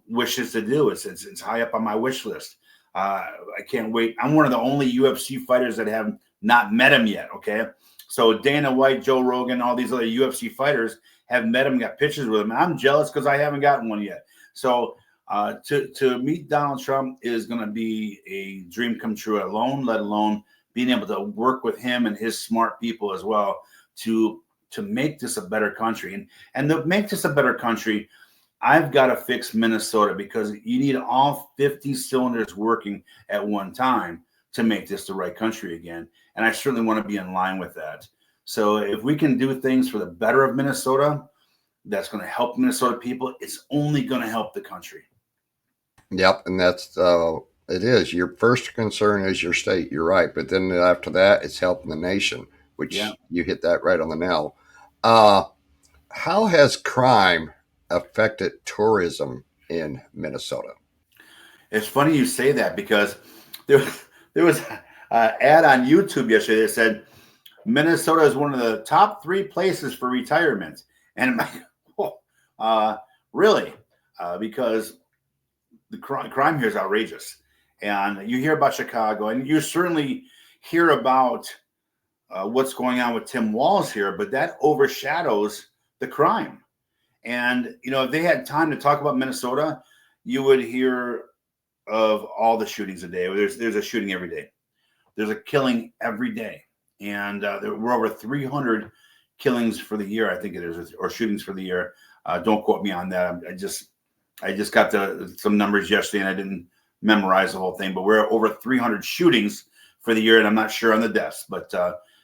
wishes to do. It's high up on my wish list. I can't wait. I'm one of the only UFC fighters that have not met him yet. Okay. So Dana White, Joe Rogan, all these other UFC fighters have met him, got pictures with him. I'm jealous because I haven't gotten one yet. So to meet Donald Trump is going to be a dream come true alone, let alone being able to work with him and his smart people as well to make this a better country. And to make this a better country, I've got to fix Minnesota, because you need all 50 cylinders working at one time to make this the right country again. And I certainly want to be in line with that. So if we can do things for the better of Minnesota, that's going to help Minnesota people. It's only going to help the country. Yep. And that's, it is. Your first concern is your state. You're right. But then after that, it's helping the nation, which you hit that right on the nail. How has crime affected tourism in Minnesota? It's funny you say that, because there was an ad on YouTube yesterday that said Minnesota is one of the top 3 places for retirement. And I'm like, really? Because the crime here is outrageous. And you hear about Chicago, and you certainly hear about what's going on with Tim Walz here, but that overshadows the crime. And, if they had time to talk about Minnesota, you would hear of all the shootings a day. There's a shooting every day. There's a killing every day. And there were over 300 killings for the year, I think it is, or shootings for the year. Don't quote me on that. I just got some numbers yesterday, and I didn't memorize the whole thing. But we're over 300 shootings for the year, and I'm not sure on the deaths, but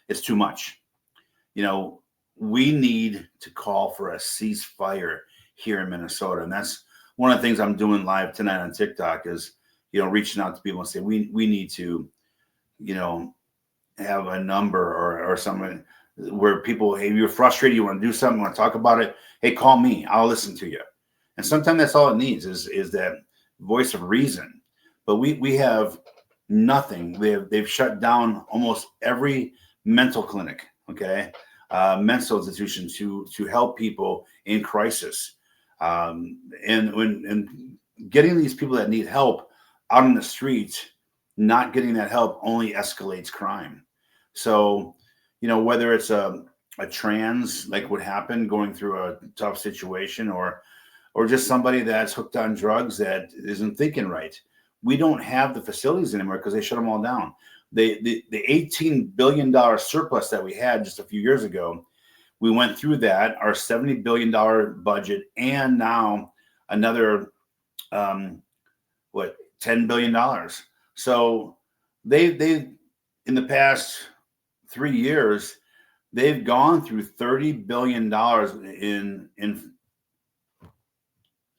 it's too much. We need to call for a ceasefire here in Minnesota. And that's one of the things I'm doing live tonight on TikTok is, reaching out to people and say, we need to, have a number or something where people, hey, you're frustrated, you want to do something, want to talk about it. Hey, call me. I'll listen to you. And sometimes that's all it needs is that voice of reason. But we have nothing. They've shut down almost every mental clinic. Okay. Mental institution to help people in crisis, and getting these people that need help out on the streets, not getting that help only escalates crime. So, whether it's a trans, like what happened, going through a tough situation, or just somebody that's hooked on drugs that isn't thinking right, we don't have the facilities anymore because they shut them all down. The $18 billion surplus that we had just a few years ago, we went through that, our $70 billion budget, and now another, $10 billion. So they in the past 3 years, they've gone through $30 billion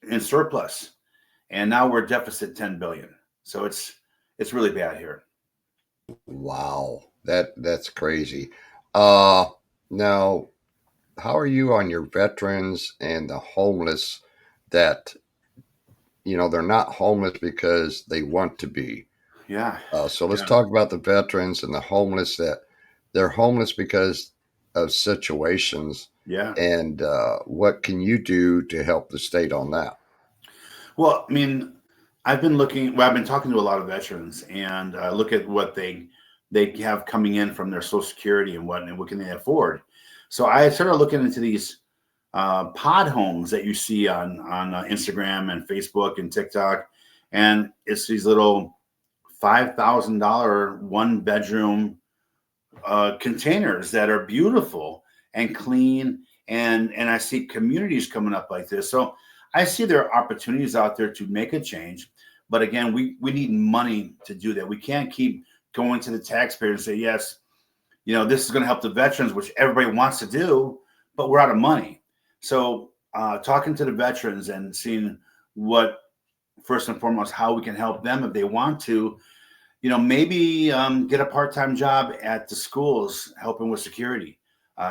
in surplus, and now we're deficit 10 billion. So it's really bad here. Wow, that's crazy. Now, how are you on your veterans and the homeless that they're not homeless because they want to be? Yeah, So let's yeah, talk about the veterans and the homeless that they're homeless because of situations. yeah. And what can you do to help the state on that? Well, I mean, I've been looking. Well, I've been talking to a lot of veterans, and look at what they have coming in from their Social Security and what can they afford. So I started looking into these pod homes that you see on Instagram and Facebook and TikTok, and it's these little $5,000 one bedroom containers that are beautiful and clean, and I see communities coming up like this. So I see there are opportunities out there to make a change, but again, we need money to do that. We can't keep going to the taxpayer and say, yes, this is going to help the veterans, which everybody wants to do, but we're out of money. So talking to the veterans and seeing what, first and foremost, how we can help them if they want to, maybe get a part-time job at the schools helping with security,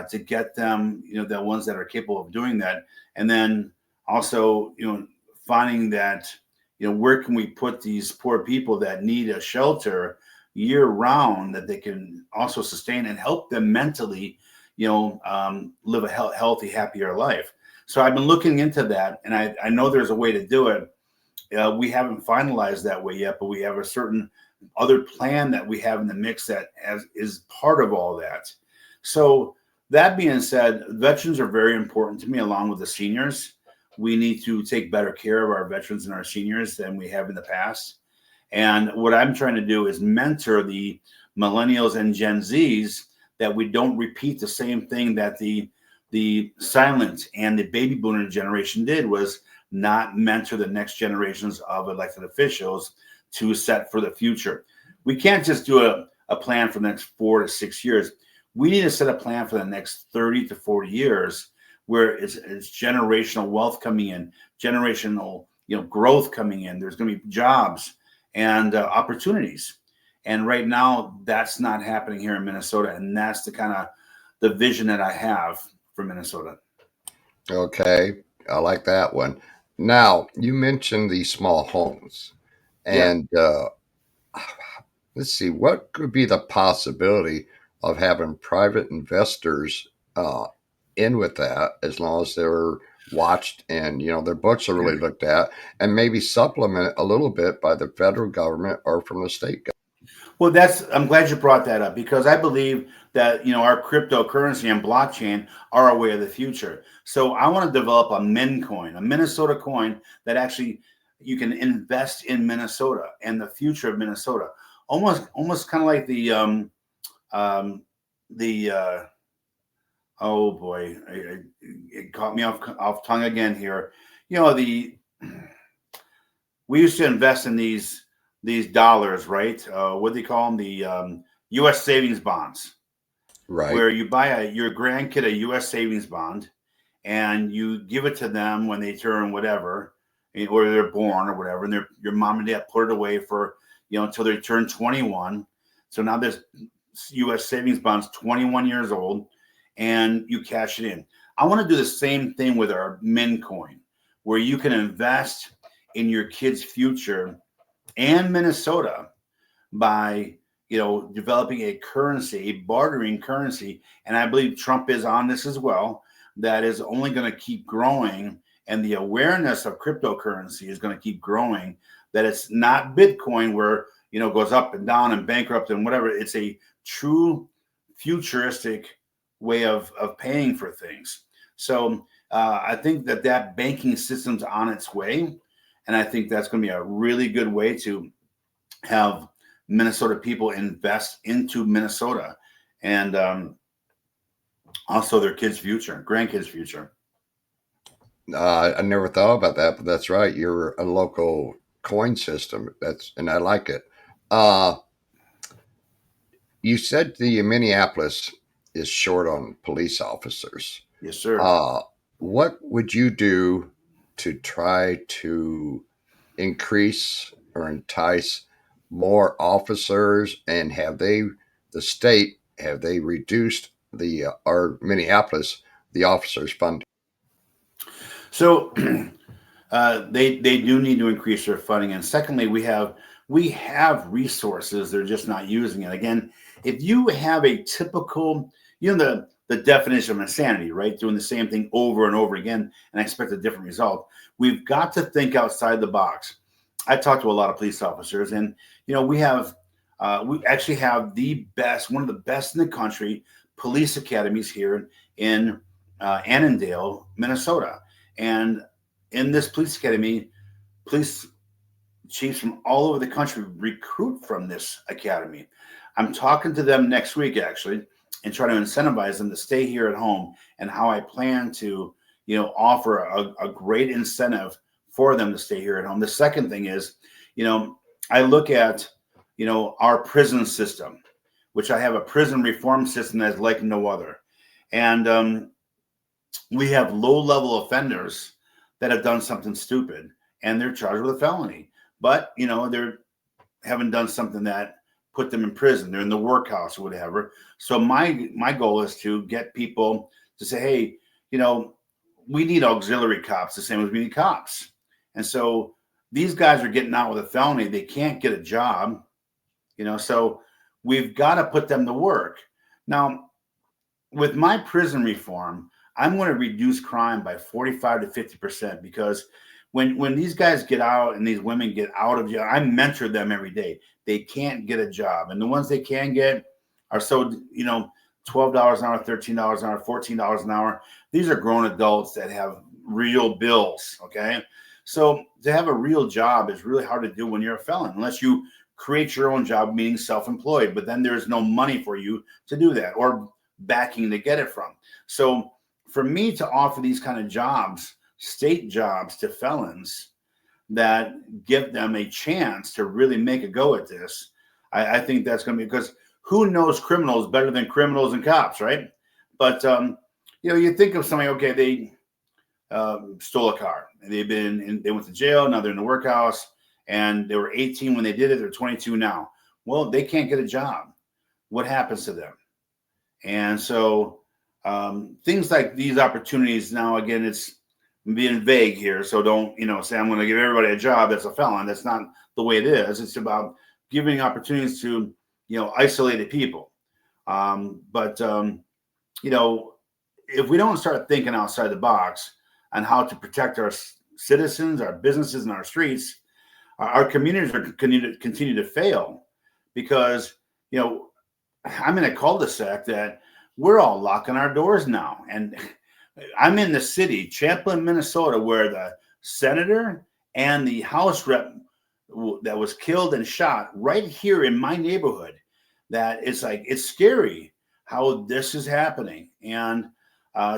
to get them, the ones that are capable of doing that. And then also, finding that, where can we put these poor people that need a shelter year round that they can also sustain and help them mentally, live a healthy, happier life. So I've been looking into that, and I know there's a way to do it. We haven't finalized that way yet, but we have a certain other plan that we have in the mix that is part of all that. So that being said, veterans are very important to me, along with the seniors. We need to take better care of our veterans and our seniors than we have in the past. And what I'm trying to do is mentor the millennials and Gen Zs, that we don't repeat the same thing that the silent and the baby boomer generation did, was not mentor the next generations of elected officials to set for the future. We can't just do a plan for the next 4 to 6 years. We need to set a plan for the next 30 to 40 years, where it's generational wealth coming in, generational growth coming in. There's going to be jobs and opportunities. And right now, that's not happening here in Minnesota. And that's the kind of the vision that I have for Minnesota. Okay, I like that one. Now, you mentioned these small homes, Yeah. and let's see, what could be the possibility of having private investors uh, in with that, as long as they're watched and their books are really looked at, and maybe supplement a little bit by the federal government or from the state government? Well, I'm glad you brought that up, because I believe that, our cryptocurrency and blockchain are a way of the future. So I want to develop a Min coin, a Minnesota coin that actually you can invest in Minnesota and the future of Minnesota. Almost kind of like the oh boy, it caught me off tongue again here. The we used to invest in these dollars, right? What do they call them? The U.S. savings bonds, Right. where you buy your grandkid a U.S. savings bond, and you give it to them when they turn whatever, or they're born or whatever, and your mom and dad put it away for until they turn 21. So now this U.S. savings bond's 21 years old, and you cash it in. I want to do the same thing with our Min coin, where you can invest in your kid's future and Minnesota by developing a currency, a bartering currency. And I believe Trump is on this as well. That is only going to keep growing, and the awareness of cryptocurrency is going to keep growing. That it's not Bitcoin, where it goes up and down and bankrupt and whatever. It's a true futuristic way of paying for things. So I think that banking system's on its way, and I think that's going to be a really good way to have Minnesota people invest into Minnesota, and also their kids' future, grandkids' future. I never thought about that, but that's right. You're a local coin system. And I like it. Uh, You said the Minneapolis is short on police officers. Yes, sir. Uh, what would you do to try to increase or entice more officers? And the state, have they reduced our Minneapolis, the officers' funding? So they do need to increase their funding, and secondly, we have resources. They're just not using it. Again, if you have a typical, the definition of insanity, right? Doing the same thing over and over again and expect a different result. We've got to think outside the box. I talked to a lot of police officers, and we actually have one of the best in the country police academies here in Annandale, Minnesota, and in this police academy, police chiefs from all over the country recruit from this academy. I'm talking to them next week, actually, and try to incentivize them to stay here at home, and how I plan to, offer a great incentive for them to stay here at home. The second thing is, I look at, our prison system, which I have a prison reform system that's like no other. And we have low-level offenders that have done something stupid and they're charged with a felony, but they haven't done something that put them in prison. They're in the workhouse or whatever. So my goal is to get people to say, hey, we need auxiliary cops the same as we need cops. And so these guys are getting out with a felony. They can't get a job, so we've got to put them to work. Now, with my prison reform, I'm going to reduce crime by 45 to 50%, because when these guys get out and these women get out of jail, I mentor them every day. They can't get a job. And the ones they can get are $12 an hour, $13 an hour, $14 an hour. These are grown adults that have real bills, okay? So to have a real job is really hard to do when you're a felon, unless you create your own job, meaning self-employed, but then there's no money for you to do that or backing to get it from. So for me to offer these kind of jobs, state jobs, to felons that give them a chance to really make a go at this, I think that's going to be, because who knows criminals better than criminals and cops, right? But you think of somebody, okay, they stole a car, and they went to jail, now they're in the workhouse, and they were 18 when they did it, they're 22 now. Well, they can't get a job. What happens to them? And so things like these opportunities, now again, it's being vague here, so don't say I'm going to give everybody a job that's a felon. That's not the way it is. It's about giving opportunities to isolated people. But if we don't start thinking outside the box on how to protect our citizens, our businesses, and our streets, our communities are continue to fail, because I'm in a cul-de-sac that we're all locking our doors now. And I'm in the city, Champlin, Minnesota, where the senator and the House rep that was killed and shot right here in my neighborhood, that it's scary how this is happening. And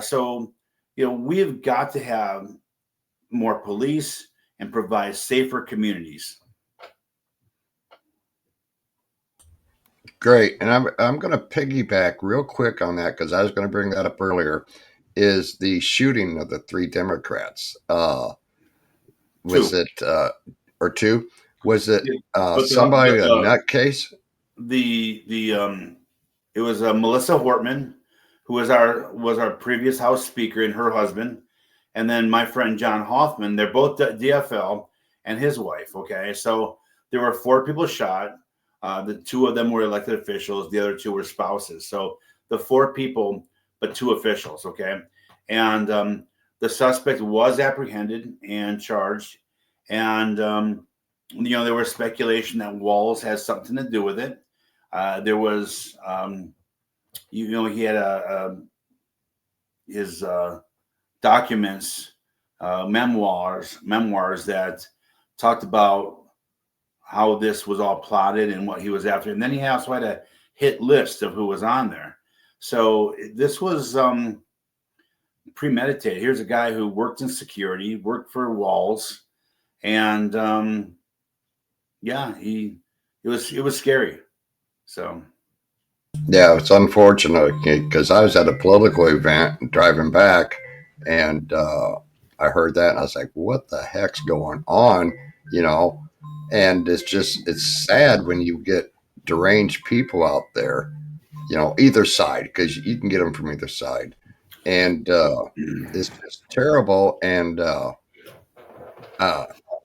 so we've got to have more police and provide safer communities. Great. And I'm going to piggyback real quick on that, because I was going to bring that up earlier, is the shooting of the three Democrats. Was Two. it or two? Was it But somebody a nutcase? It was Melissa Hortman, who was our previous House Speaker, and her husband, and then my friend John Hoffman. They're both DFL, and his wife. Okay, so there were 4 people shot. The 2 of them were elected officials. The other 2 were spouses. So the 4 people, but 2 officials. Okay, and the suspect was apprehended and charged, and there was speculation that Walls has something to do with it. There was, he had his documents, memoirs that talked about how this was all plotted and what he was after. And then he also had a hit list of who was on there. So this was premeditated. Here's a guy who worked in security, worked for Walls, and it was scary. So Yeah, it's unfortunate because I was at a political event driving back, and I heard that, and I was like, "What the heck's going on?" You know, and it's sad when you get deranged people out there. Either side, because you can get them from either side, and it's just terrible. And uh,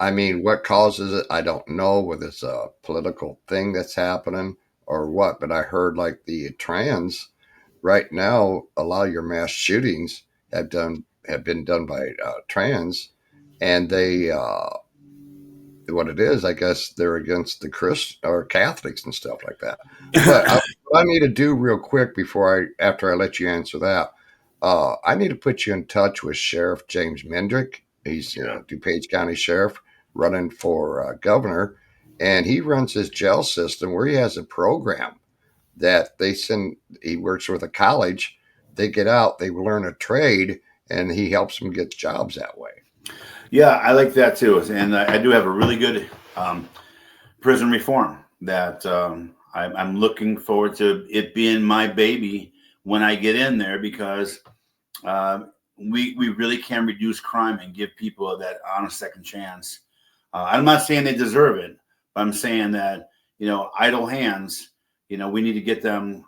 I mean, what causes it? I don't know whether it's a political thing that's happening or what. But I heard like the trans right now, a lot of your mass shootings have been done by trans, and they what it is, I guess they're against the Christ or Catholics and stuff like that. But what I need to do real quick after I let you answer that, I need to put you in touch with Sheriff James Mendrick. He's Yeah. DuPage County Sheriff running for governor, and he runs his jail system where he has a program that they send. He works with a college. They get out, they learn a trade, and he helps them get jobs that way. Yeah, I like that too. And I do have a really good prison reform that I'm looking forward to it being my baby when I get in there, because we really can reduce crime and give people that honest second chance. I'm not saying they deserve it, but I'm saying that, idle hands, we need to get them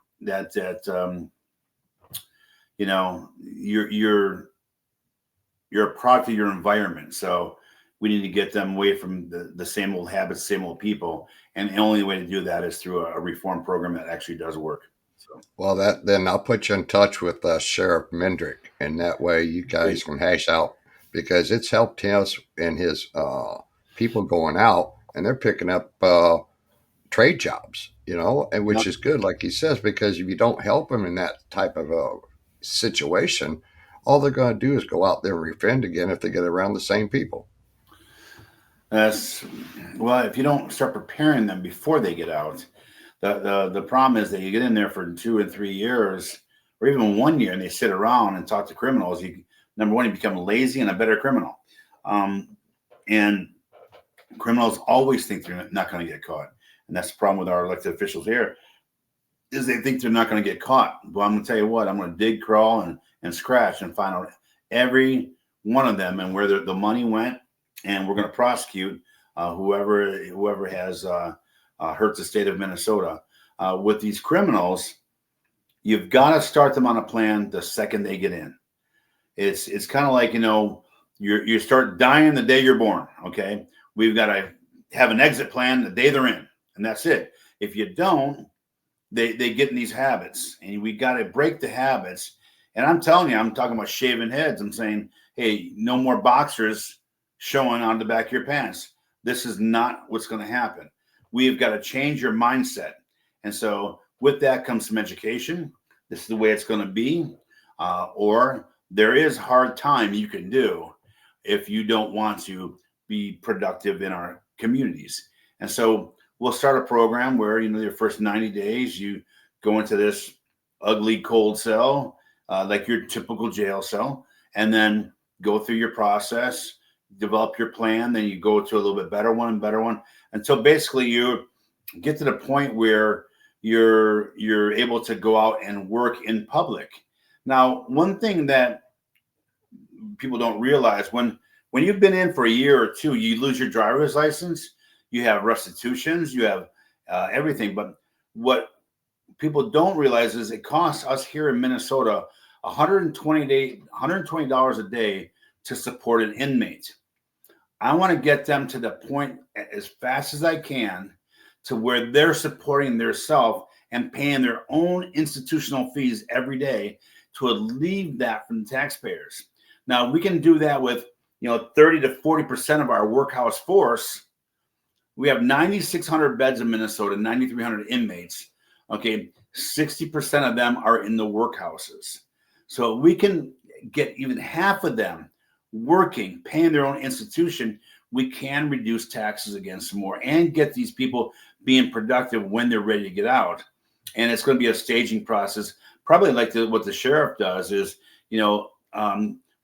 you're a product of your environment. So we need to get them away from the same old habits, same old people. And the only way to do that is through a reform program that actually does work. So, Well, then I'll put you in touch with Sheriff Mendrick, and that way you guys great. can hash out because it's helped us and his people going out, and they're picking up trade jobs, and which Yep. is good, like he says, because if you don't help them in that type of a situation, all they're going to do is go out there and refend again if they get around the same people. That's Well, if you don't start preparing them before they get out, the problem is that you get in there for 2 and 3 years, or even 1 year, and they sit around and talk to criminals. Number one, you become lazy and a better criminal, and criminals always think they're not going to get caught, and that's the problem with our elected officials here. Is they think they're not going to get caught. Well, I'm going to tell you what, I'm going to dig, crawl, and scratch and find out every one of them and where the money went, and we're going to prosecute whoever has hurt the state of Minnesota. With these criminals, you've got to start them on a plan the second they get in. It's kind of like, you start dying the day you're born. Okay, we've got to have an exit plan the day they're in, and that's it. If you don't, they get in these habits, and we got to break the habits. And I'm telling you, I'm talking about shaving heads. I'm saying, hey, no more boxers showing on the back of your pants. This is not what's going to happen. We've got to change your mindset. And so with that comes some education. This is the way it's going to be. Or there is hard time you can do if you don't want to be productive in our communities. And so we'll start a program where, your first 90 days, you go into this ugly cold cell, like your typical jail cell, and then go through your process, develop your plan. Then you go to a little bit better one, until basically you get to the point where you're able to go out and work in public. Now, one thing that people don't realize, when you've been in for a year or two, you lose your driver's license, you have restitutions, you have everything. But what people don't realize is it costs us here in Minnesota $120 a day to support an inmate. I want to get them to the point as fast as I can to where they're supporting themselves and paying their own institutional fees every day to relieve that from the taxpayers. Now, we can do that with 30 to 40% of our workhouse force. We have 9,600 beds in Minnesota, 9,300 inmates. Okay, 60% of them are in the workhouses. So we can get even half of them working, paying their own institution. We can reduce taxes again some more and get these people being productive when they're ready to get out. And it's going to be a staging process, probably like what the sheriff does is,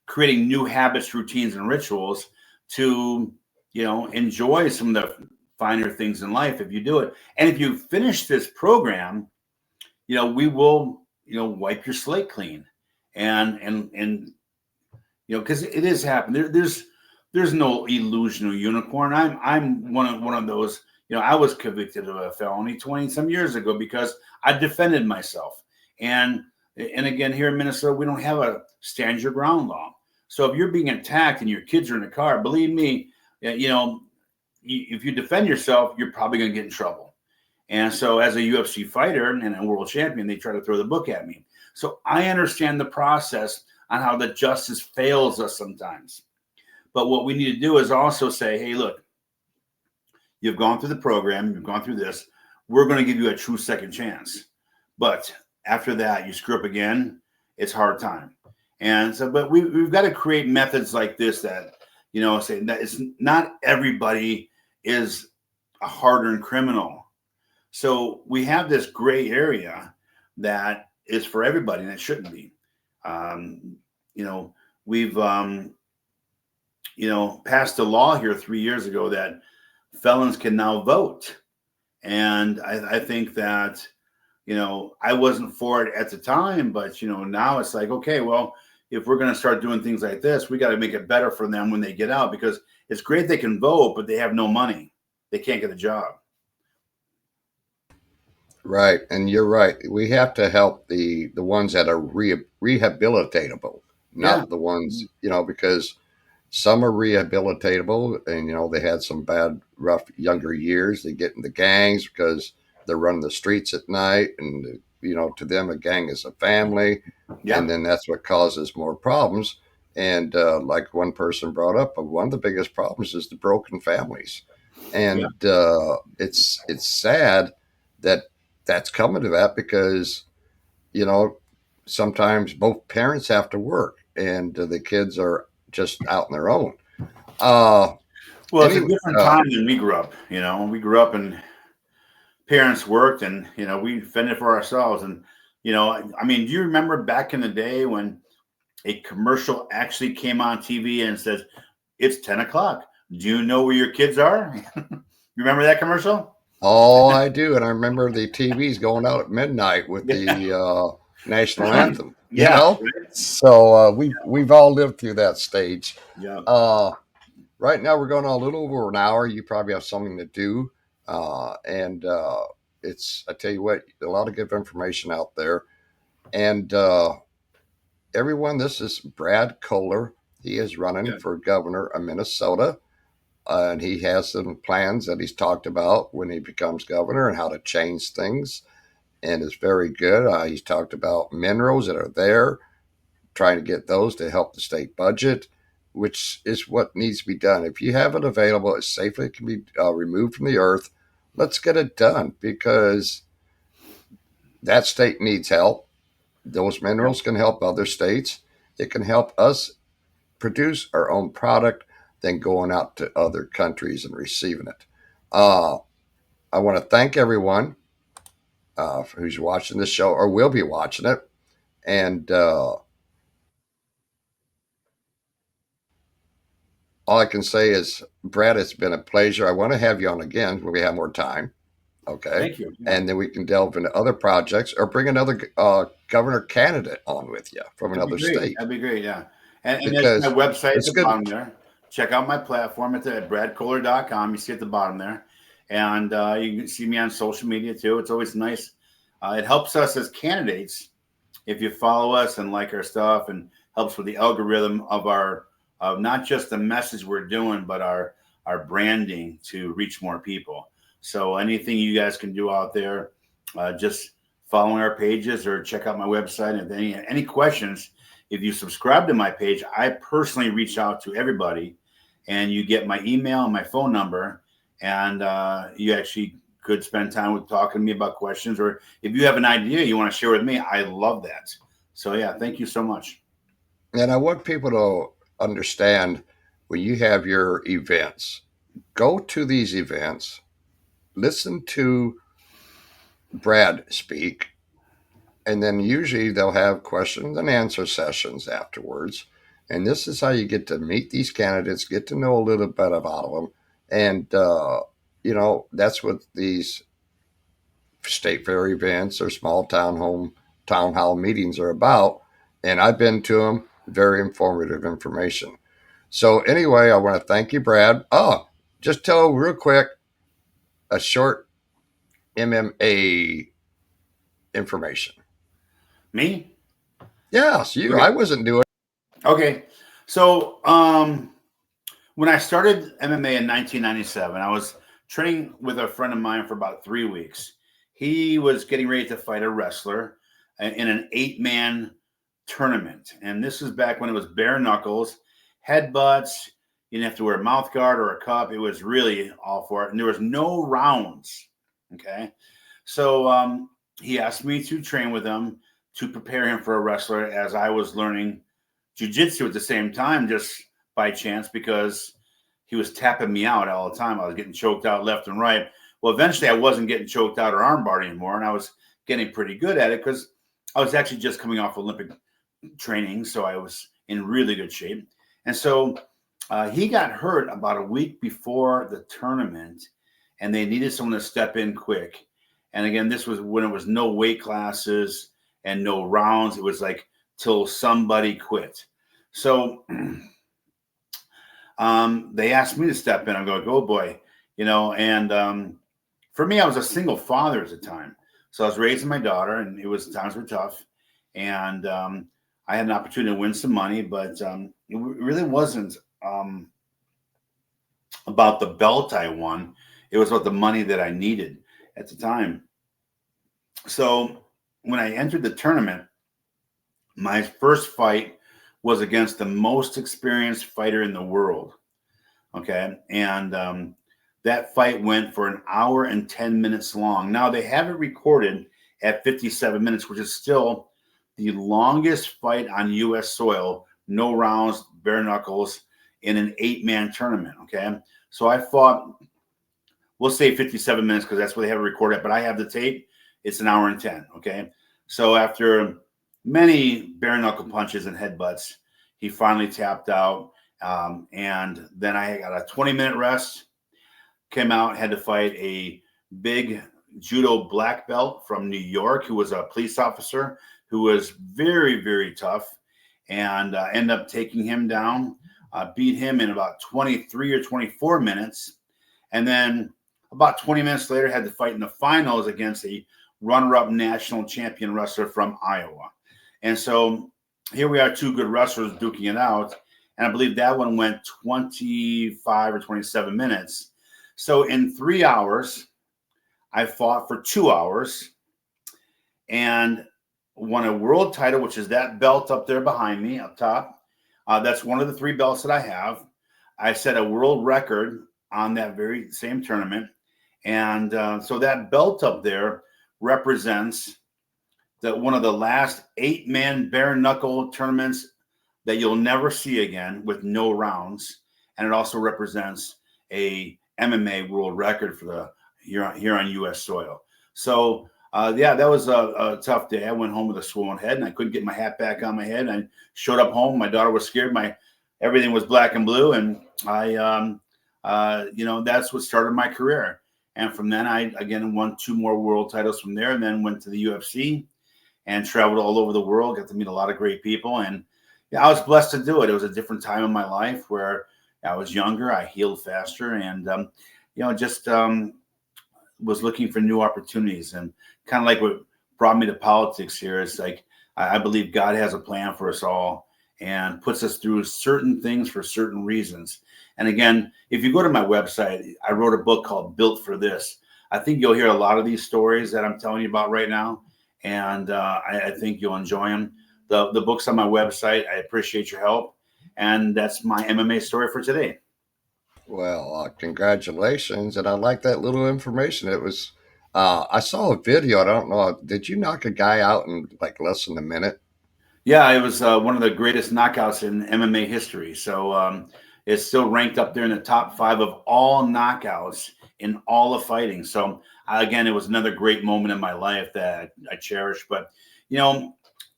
creating new habits, routines, and rituals to, enjoy some of the finer things in life if you do it. And if you finish this program, we will, wipe your slate clean, and because it is happening. There's no illusion of unicorn. I'm one of those. I was convicted of a felony 20 some years ago because I defended myself. And again, here in Minnesota, we don't have a stand your ground law. So if you're being attacked and your kids are in the car, believe me, if you defend yourself, you're probably going to get in trouble. And so as a UFC fighter and a world champion, they try to throw the book at me. So I understand the process on how the justice fails us sometimes. But what we need to do is also say, hey, look, you've gone through the program, you've gone through this. We're going to give you a true second chance. But after that, you screw up again, it's hard time. And so, but we've got to create methods like this that, say that it's not everybody is a hardened criminal. So we have this gray area that is for everybody, and it shouldn't be. We've passed a law here 3 years ago that felons can now vote. And I think that, I wasn't for it at the time, but, now it's like, okay, well, if we're going to start doing things like this, we got to make it better for them when they get out, because it's great they can vote, but they have no money. They can't get a job. Right, and you're right. We have to help the ones that are rehabilitatable, Yeah. not the ones because some are rehabilitatable, and they had some bad, rough younger years. They get in the gangs because they're running the streets at night, and to them a gang is a family, Yeah. and then that's what causes more problems. And like one person brought up, one of the biggest problems is the broken families, Yeah. and it's sad that that's coming to that because you know sometimes both parents have to work and the kids are just out on their own. Uh, Well, it's a any, different time than we grew up. We grew up and parents worked, and we fended for ourselves. And I mean, do you remember back in the day when a commercial actually came on TV and says it's 10 o'clock? Do you know where your kids are? You remember that commercial? oh, I do, and I remember the TVs going out at midnight with Yeah. the national anthem. Yeah. Right? So we've all lived through that stage. Yeah. Uh, right now we're going on a little over an hour. You probably have something to do, and it's I tell you what, a lot of good information out there. And everyone, this is Brad Kohler. He is running Yeah. for governor of Minnesota. And he has some plans that he's talked about when he becomes governor and how to change things. And it's very good. He's talked about minerals that are there, trying to get those to help the state budget, which is what needs to be done. If you have it available, it safely can be removed from the earth. Let's get it done because that state needs help. Those minerals can help other states. It can help us produce our own product than going out to other countries and receiving it. Uh, I want to thank everyone who's watching this show or will be watching it. And all I can say is, Brad, it's been a pleasure. I want to have you on again when we have more time. Okay. Thank you. Yeah. And then we can delve into other projects or bring another governor candidate on with you from That'd another be great. state. That'd be great. Yeah. And there's Because my website at it's the good. bottom there. Check out my platform at bradkohler.com. You see at the bottom there. And you can see me on social media too. It's always nice. It helps us as candidates if you follow us and like our stuff, and helps with the algorithm of our not just the message we're doing, but our branding to reach more people. So anything you guys can do out there, just following our pages or check out my website. And if any questions, if you subscribe to my page, I personally reach out to everybody, and you get my email and my phone number, and you actually could spend time with talking to me about questions, or if you have an idea you want to share with me, I love that. So yeah, thank you so much. And I want people to understand when you have your events, go to these events, listen to Brad speak, and then usually they'll have questions and answer sessions afterwards. And this is how you get to meet these candidates, get to know a little bit about them. And, that's what these state fair events or small town hall meetings are about. And I've been to them. Very informative information. So anyway, I want to thank you, Brad. Oh, just tell real quick a short MMA information. Me? Yes, you. Okay. I wasn't doing. Okay. So when I started MMA in 1997, I was training with a friend of mine for about 3 weeks. He was getting ready to fight a wrestler in an 8-man tournament. And this is back when it was bare knuckles, headbutts. You didn't have to wear a mouth guard or a cup. It was really all for it. And there was no rounds. Okay. So he asked me to train with him to prepare him for a wrestler as I was learning jiu-jitsu at the same time, just by chance, because he was tapping me out all the time. I was getting choked out left and right. Well, eventually I wasn't getting choked out or armbarred anymore, and I was getting pretty good at it because I was actually just coming off Olympic training, so I was in really good shape. And so he got hurt about a week before the tournament, and they needed someone to step in quick. And again, this was when it was no weight classes and no rounds. It was like till somebody quit. So they asked me to step in. I'm going, oh boy, and for me, I was a single father at the time. So I was raising my daughter, and times were tough. And I had an opportunity to win some money, but it really wasn't about the belt I won. It was about the money that I needed at the time. So when I entered the tournament, my first fight was against the most experienced fighter in the world. Okay. And that fight went for an hour and 10 minutes long. Now they have it recorded at 57 minutes, which is still the longest fight on U.S. soil, no rounds, bare knuckles, in an 8-man tournament. Okay. So I fought, we'll say 57 minutes because that's what they have it recorded, but I have the tape. It's an hour and 10. Okay. So after many bare knuckle punches and headbutts, he finally tapped out. And then I got a 20-minute rest, came out, had to fight a big judo black belt from New York who was a police officer who was very, very tough, and ended up taking him down, beat him in about 23 or 24 minutes. And then about 20 minutes later, had to fight in the finals against a runner-up national champion wrestler from Iowa. And so here we are, two good wrestlers duking it out. And I believe that one went 25 or 27 minutes. So in 3 hours, I fought for 2 hours and won a world title, which is that belt up there behind me up top. That's one of the 3 belts that I have. I set a world record on that very same tournament. And so that belt up there represents one of the last 8-man bare knuckle tournaments that you'll never see again with no rounds. And it also represents a MMA world record for the here on U.S. soil. So yeah, that was a tough day. I went home with a swollen head, and I couldn't get my hat back on my head. I showed up home. My daughter was scared. Everything was black and blue, and I that's what started my career. And from then, I again won 2 more world titles from there, and then went to the UFC and traveled all over the world. Got to meet a lot of great people, and yeah, I was blessed to do it. It was a different time in my life where I was younger. I healed faster, and just was looking for new opportunities. And kind of like what brought me to politics here is like I believe God has a plan for us all and puts us through certain things for certain reasons. And again, if you go to my website, I wrote a book called Built for This. I think you'll hear a lot of these stories that I'm telling you about right now, and I think you'll enjoy them. The book's on my website. I appreciate your help. And that's my MMA story for today. Well, congratulations, and I like that little information. It was, I saw a video. I don't know. Did you knock a guy out in like less than a minute? Yeah, it was one of the greatest knockouts in MMA history. So it's still ranked up there in the top 5 of all knockouts in all of fighting. So again, it was another great moment in my life that I cherish. But,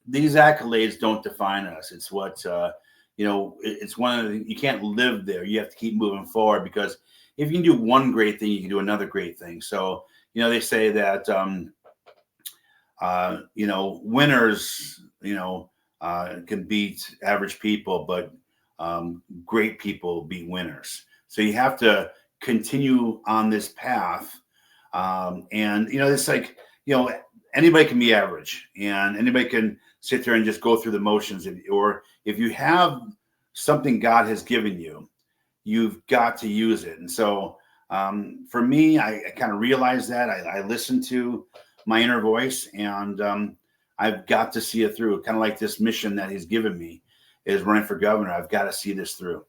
these accolades don't define us. It's what, it's one of the, you can't live there. You have to keep moving forward, because if you can do one great thing, you can do another great thing. So, they say that Winners, can beat average people, but great people beat winners. So you have to continue on this path. And it's like, anybody can be average, and anybody can sit there and just go through the motions. Or if you have something God has given you, you've got to use it. And so for me, I kind of realized that. I listened to my inner voice, and I've got to see it through. Kind of like this mission that he's given me is running for governor. I've got to see this through.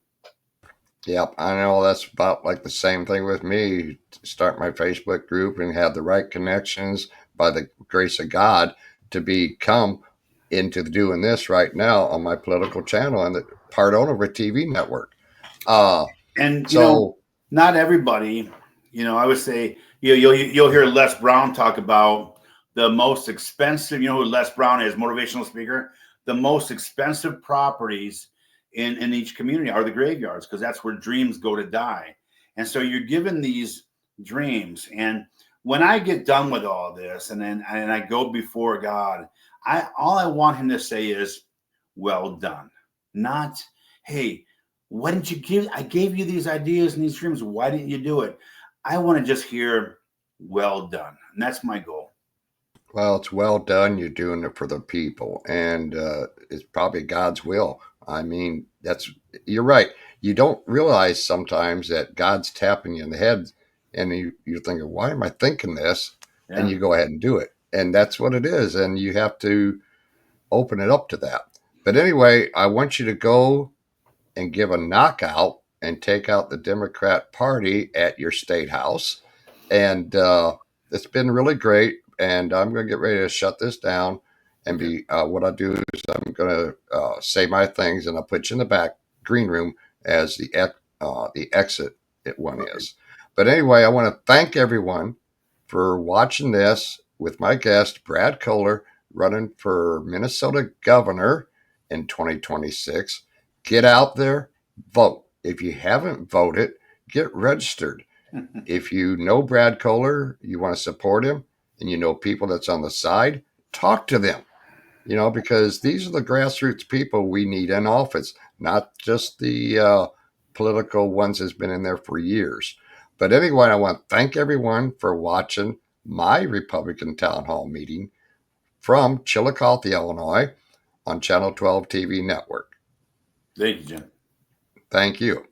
Yep, I know that's about like the same thing with me. Start my Facebook group and have the right connections by the grace of God to become into doing this right now on my political channel and the part owner of a TV network. Uh, And so not everybody. I would say you'll hear Les Brown talk about the most expensive. You know who Les Brown is? Motivational speaker. The most expensive properties in each community are the graveyards, because that's where dreams go to die. And so you're given these dreams, and when I get done with all this, and I go before God, all I want him to say is, "Well done," not, "Hey, why didn't you give? I gave you these ideas and these dreams. Why didn't you do it?" I want to just hear, "Well done," and that's my goal. well, it's well done. You're doing it for the people, and it's probably God's will. I mean, you're right. You don't realize sometimes that God's tapping you in the head, and you're thinking, "Why am I thinking this?" And Yeah. you go ahead and do it, and that's what it is. And you have to open it up to that. But anyway, I want you to go and give a knockout and take out the Democrat Party at your state house. And it's been really great. And I'm going to get ready to shut this down. And Okay. what I do is I'm going to say my things, and I'll put you in the back green room as the exit one Okay. is. But anyway, I want to thank everyone for watching this with my guest, Brad Kohler, running for Minnesota governor in 2026. Get out there, vote. If you haven't voted, get registered. If you know Brad Kohler, you want to support him, and you know people that's on the side, talk to them. Because these are the grassroots people we need in office, not just the political ones that's been in there for years. But anyway, I want to thank everyone for watching my Republican Town Hall meeting from Chillicothe, Illinois on Channel 12 TV network. Thank you, Jim. Thank you.